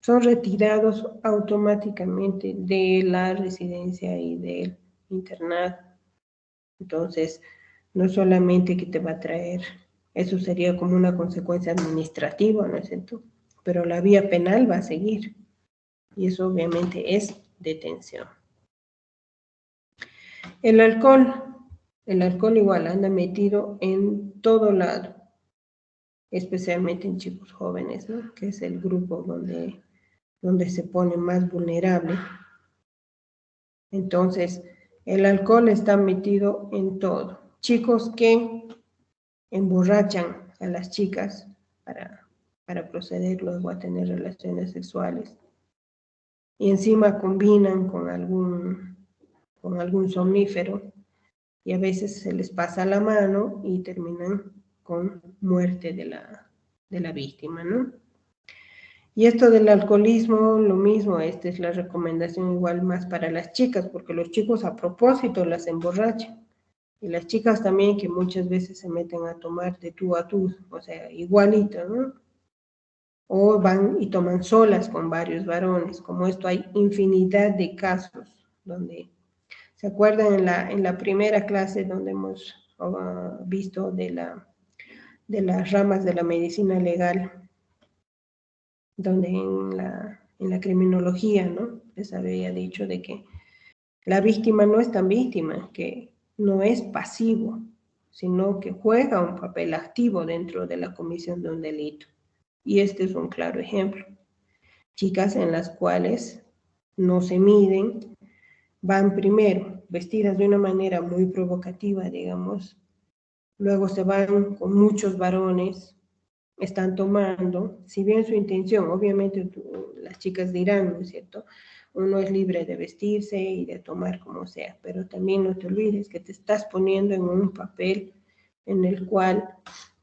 Son retirados automáticamente de la residencia y del internado. Entonces, no solamente que te va a traer, eso sería como una consecuencia administrativa, ¿no es cierto? Pero la vía penal va a seguir. Y eso obviamente es detención. El alcohol igual anda metido en todo lado, especialmente en chicos jóvenes, ¿no? Que es el grupo donde se pone más vulnerable. Entonces, el alcohol está metido en todo. Chicos que emborrachan a las chicas para proceder luego a tener relaciones sexuales. Y encima combinan con algún somnífero y a veces se les pasa la mano y terminan con muerte de la víctima, ¿no? Y esto del alcoholismo, lo mismo, esta es la recomendación igual más para las chicas, porque los chicos a propósito las emborrachan. Y las chicas también que muchas veces se meten a tomar de tú a tú, o sea, igualito, ¿no? O van y toman solas con varios varones. Como esto hay infinidad de casos donde, ¿se acuerdan en la primera clase donde hemos visto de las ramas de la medicina legal? Donde en la criminología, ¿no? Les había dicho de que la víctima no es tan víctima, que no es pasivo, sino que juega un papel activo dentro de la comisión de un delito. Y este es un claro ejemplo. Chicas en las cuales no se miden, van primero vestidas de una manera muy provocativa, digamos, luego se van con muchos varones, están tomando, si bien su intención, obviamente las chicas dirán, ¿no es cierto? Uno es libre de vestirse y de tomar como sea, pero también no te olvides que te estás poniendo en un papel en el cual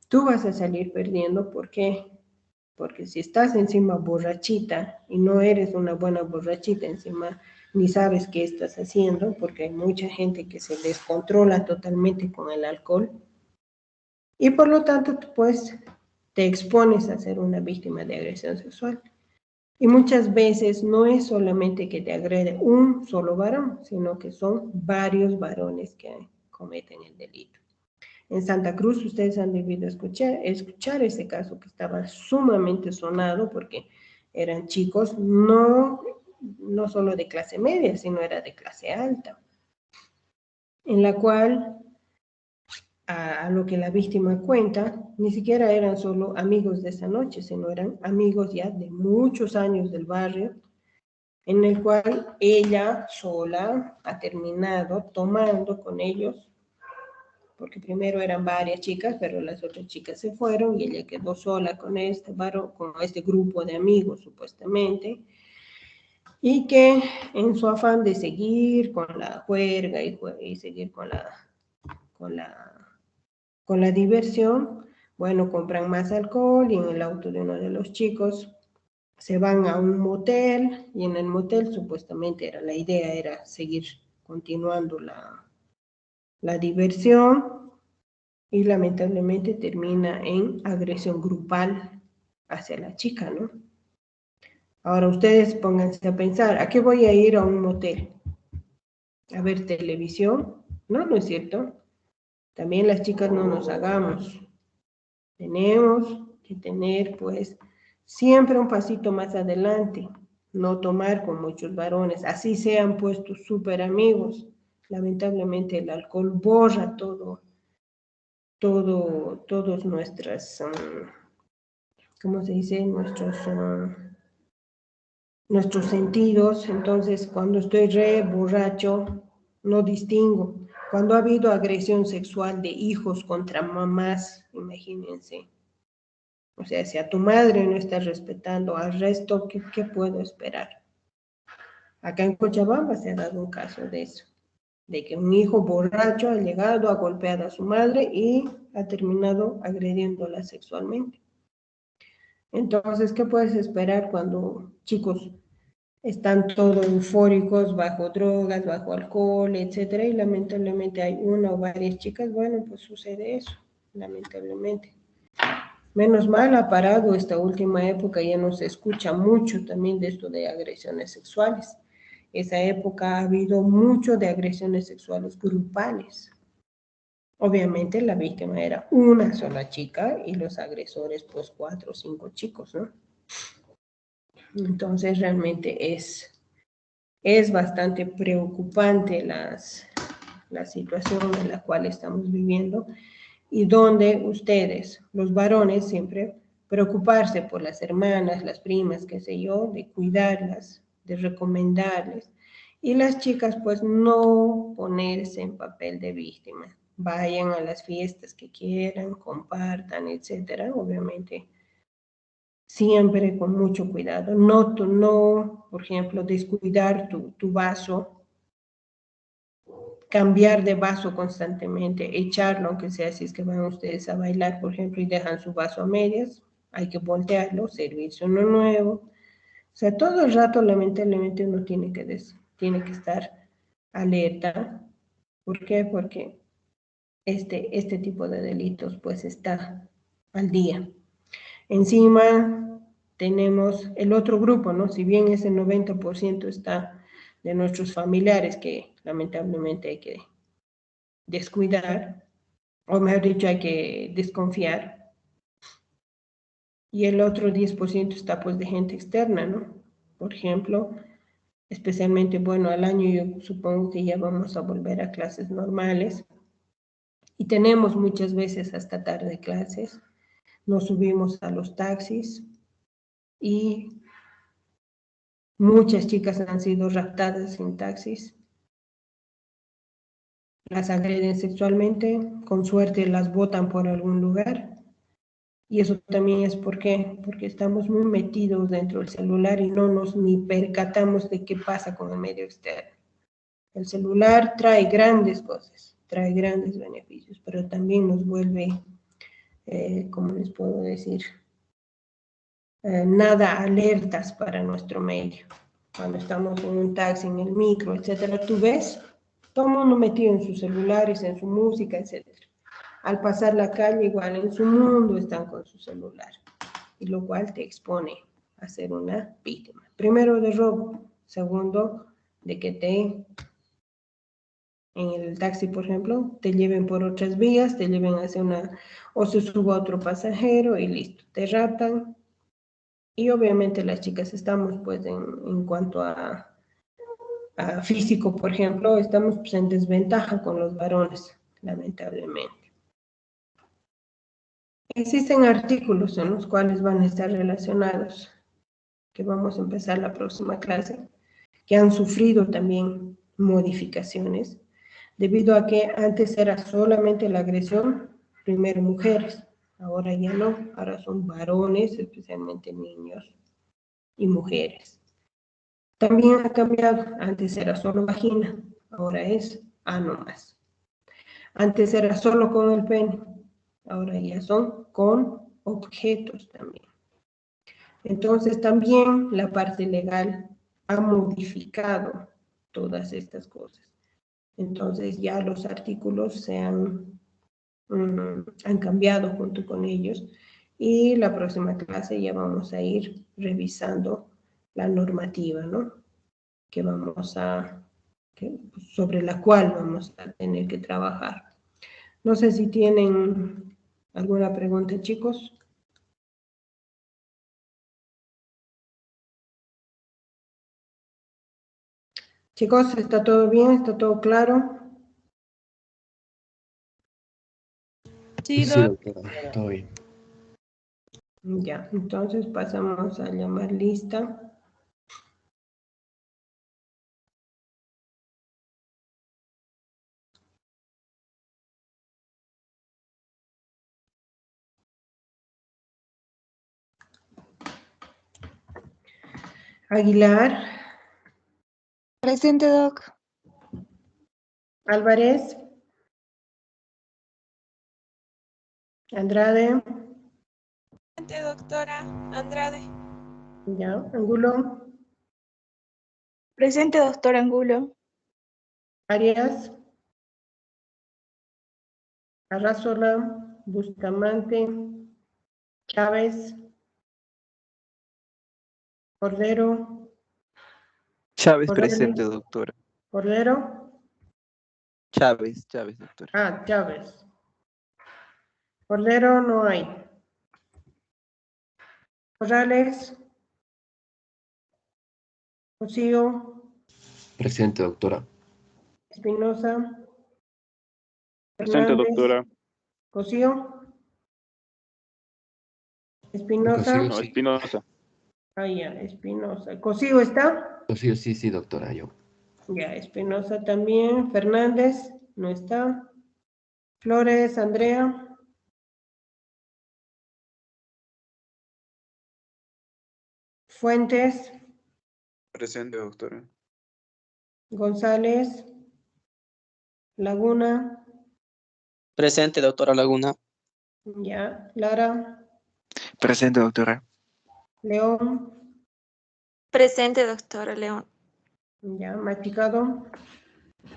tú vas a salir perdiendo. ¿Por qué? Porque si estás encima borrachita y no eres una buena borrachita, encima ni sabes qué estás haciendo, porque hay mucha gente que se descontrola totalmente con el alcohol, y por lo tanto pues te expones a ser una víctima de agresión sexual. Y muchas veces no es solamente que te agrede un solo varón, sino que son varios varones que cometen el delito. En Santa Cruz ustedes han debido escuchar ese caso que estaba sumamente sonado porque eran chicos no solo de clase media, sino era de clase alta, en la cual a lo que la víctima cuenta, ni siquiera eran solo amigos de esa noche, sino eran amigos ya de muchos años del barrio, en el cual ella sola ha terminado tomando con ellos, porque primero eran varias chicas, pero las otras chicas se fueron y ella quedó sola con este varón, con este grupo de amigos supuestamente, y que en su afán de seguir con la juerga y seguir con la Con la diversión, bueno, compran más alcohol y en el auto de uno de los chicos se van a un motel y en el motel supuestamente la idea era seguir continuando la diversión y lamentablemente termina en agresión grupal hacia la chica, ¿no? Ahora ustedes pónganse a pensar, ¿a qué voy a ir a un motel? ¿A ver televisión? No, no es cierto. También las chicas no nos hagamos. Tenemos que tener, pues, siempre un pasito más adelante. No tomar con muchos varones, así sean puestos súper amigos. Lamentablemente el alcohol borra todos nuestras, ¿cómo se dice? Nuestros sentidos. Entonces, cuando estoy re borracho, no distingo. Cuando ha habido agresión sexual de hijos contra mamás, imagínense. O sea, si a tu madre no estás respetando al resto, ¿qué puedo esperar? Acá en Cochabamba se ha dado un caso de eso, de que un hijo borracho ha llegado, ha golpeado a su madre y ha terminado agrediéndola sexualmente. Entonces, ¿qué puedes esperar cuando chicos están todos eufóricos, bajo drogas, bajo alcohol, etcétera? Y lamentablemente hay una o varias chicas, bueno, pues sucede eso, lamentablemente. Menos mal ha parado esta última época, ya no se escucha mucho también de esto de agresiones sexuales. Esa época ha habido mucho de agresiones sexuales grupales. Obviamente la víctima era una sola chica y los agresores pues 4 o 5 chicos, ¿no? Entonces realmente es bastante preocupante la situación en la cual estamos viviendo y donde ustedes, los varones, siempre preocuparse por las hermanas, las primas, qué sé yo, de cuidarlas, de recomendarles, y las chicas pues no ponerse en papel de víctima. Vayan a las fiestas que quieran, compartan, etcétera, obviamente siempre con mucho cuidado. No, por ejemplo, descuidar tu vaso, cambiar de vaso constantemente, echarlo, aunque sea si es que van ustedes a bailar, por ejemplo, y dejan su vaso a medias, hay que voltearlo, servirse uno nuevo. O sea, todo el rato, lamentablemente, uno tiene que estar alerta. ¿Por qué? Porque este tipo de delitos, pues, está al día. Encima tenemos el otro grupo, ¿no? Si bien ese 90% está de nuestros familiares que lamentablemente hay que descuidar, o mejor dicho, hay que desconfiar. Y el otro 10% está pues de gente externa, ¿no? Por ejemplo, especialmente, bueno, al año yo supongo que ya vamos a volver a clases normales. Y tenemos muchas veces hasta tarde clases. Nos subimos a los taxis y muchas chicas han sido raptadas en taxis. Las agreden sexualmente, con suerte las botan por algún lugar. Y eso también es porque estamos muy metidos dentro del celular y no nos ni percatamos de qué pasa con el medio externo. El celular trae grandes cosas, trae grandes beneficios, pero también nos vuelve, ¿cómo les puedo decir? Nada alertas para nuestro medio. Cuando estamos en un taxi, en el micro, etcétera, tú ves todo el mundo metido en sus celulares, en su música, etcétera. Al pasar la calle, igual en su mundo están con su celular, y lo cual te expone a ser una víctima. Primero de robo, segundo de que en el taxi, por ejemplo, te lleven por otras vías, te lleven hacia o se suba otro pasajero y listo, te raptan. Y obviamente las chicas estamos, pues, en cuanto a físico, por ejemplo, estamos pues, en desventaja con los varones, lamentablemente. Existen artículos en los cuales van a estar relacionados, que vamos a empezar la próxima clase, que han sufrido también modificaciones, debido a que antes era solamente la agresión, primero mujeres, ahora ya no, ahora son varones, especialmente niños y mujeres. También ha cambiado, antes era solo vagina, ahora es ano más. Antes era solo con el pene, Ahora ya son con objetos también. Entonces también la parte legal ha modificado todas estas cosas. Entonces ya los artículos han cambiado junto con ellos y la próxima clase ya vamos a ir revisando la normativa, ¿no? Sobre la cual vamos a tener que trabajar. No sé si tienen alguna pregunta, chicos. Chicos, ¿está todo bien? ¿Está todo claro? Sí, doctora, todo bien. Ya, entonces pasamos a llamar lista. Aguilar. Presente, doc. Álvarez. Andrade. Presente, doctora. Andrade. Ya, Angulo. Presente, doctor Angulo. Arias. Arrazola. Bustamante. Chávez. Cordero. Chávez Corrales. presente, doctora. Cordero. Chávez, doctora. Ah, Chávez. Cordero no hay. Corrales. Cosío. Presente, doctora. Espinosa. Presente, Fernández. doctora. Cosío. Espinosa. Cosío, No, sí. Espinosa. Ah, ya, Espinosa. ¿Cosío está? Cosío, sí, doctora, yo. Ya, Espinosa también. Fernández, no está. Flores, Andrea. Fuentes, Presente, doctora. González. Laguna. Presente, doctora Laguna. Ya, Lara. Presente, doctora. León. Presente, doctora León. Ya, Machicado.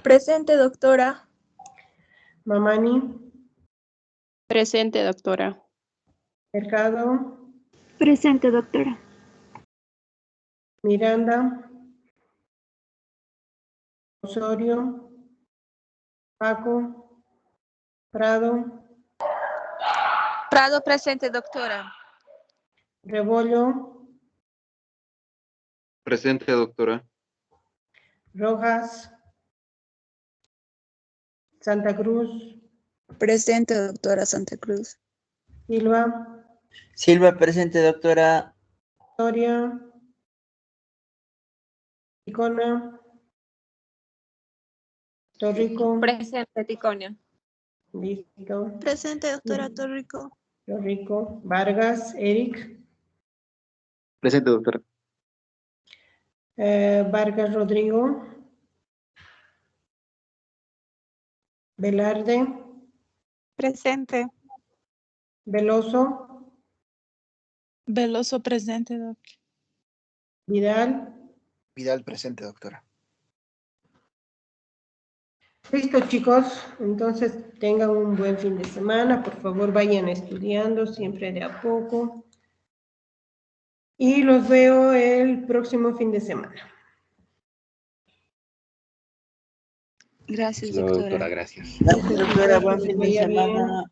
Presente, doctora. Mamani. Presente, doctora. Mercado. Presente, doctora. Miranda. Osorio. Paco. Prado. Prado, presente, doctora. Rebollo. Presente, doctora. Rojas. Santa Cruz. Presente, doctora Santa Cruz. Silva. Silva, presente, doctora. Victoria. Ticona. Torrico. Presente, Ticonia. Listo. Presente, doctora Torrico. Torrico. Vargas. Eric. Presente, doctora. Vargas Rodrigo. Velarde. Presente. Veloso. Veloso, presente, doc. Vidal. Vidal, presente, doctora. Listo, chicos. Entonces tengan un buen fin de semana. Por favor, vayan estudiando siempre de a poco. Y los veo el próximo fin de semana. Gracias, Hasta luego, doctora. doctora, gracias. Gracias, doctora. Buen Que les fin de vaya bien. semana.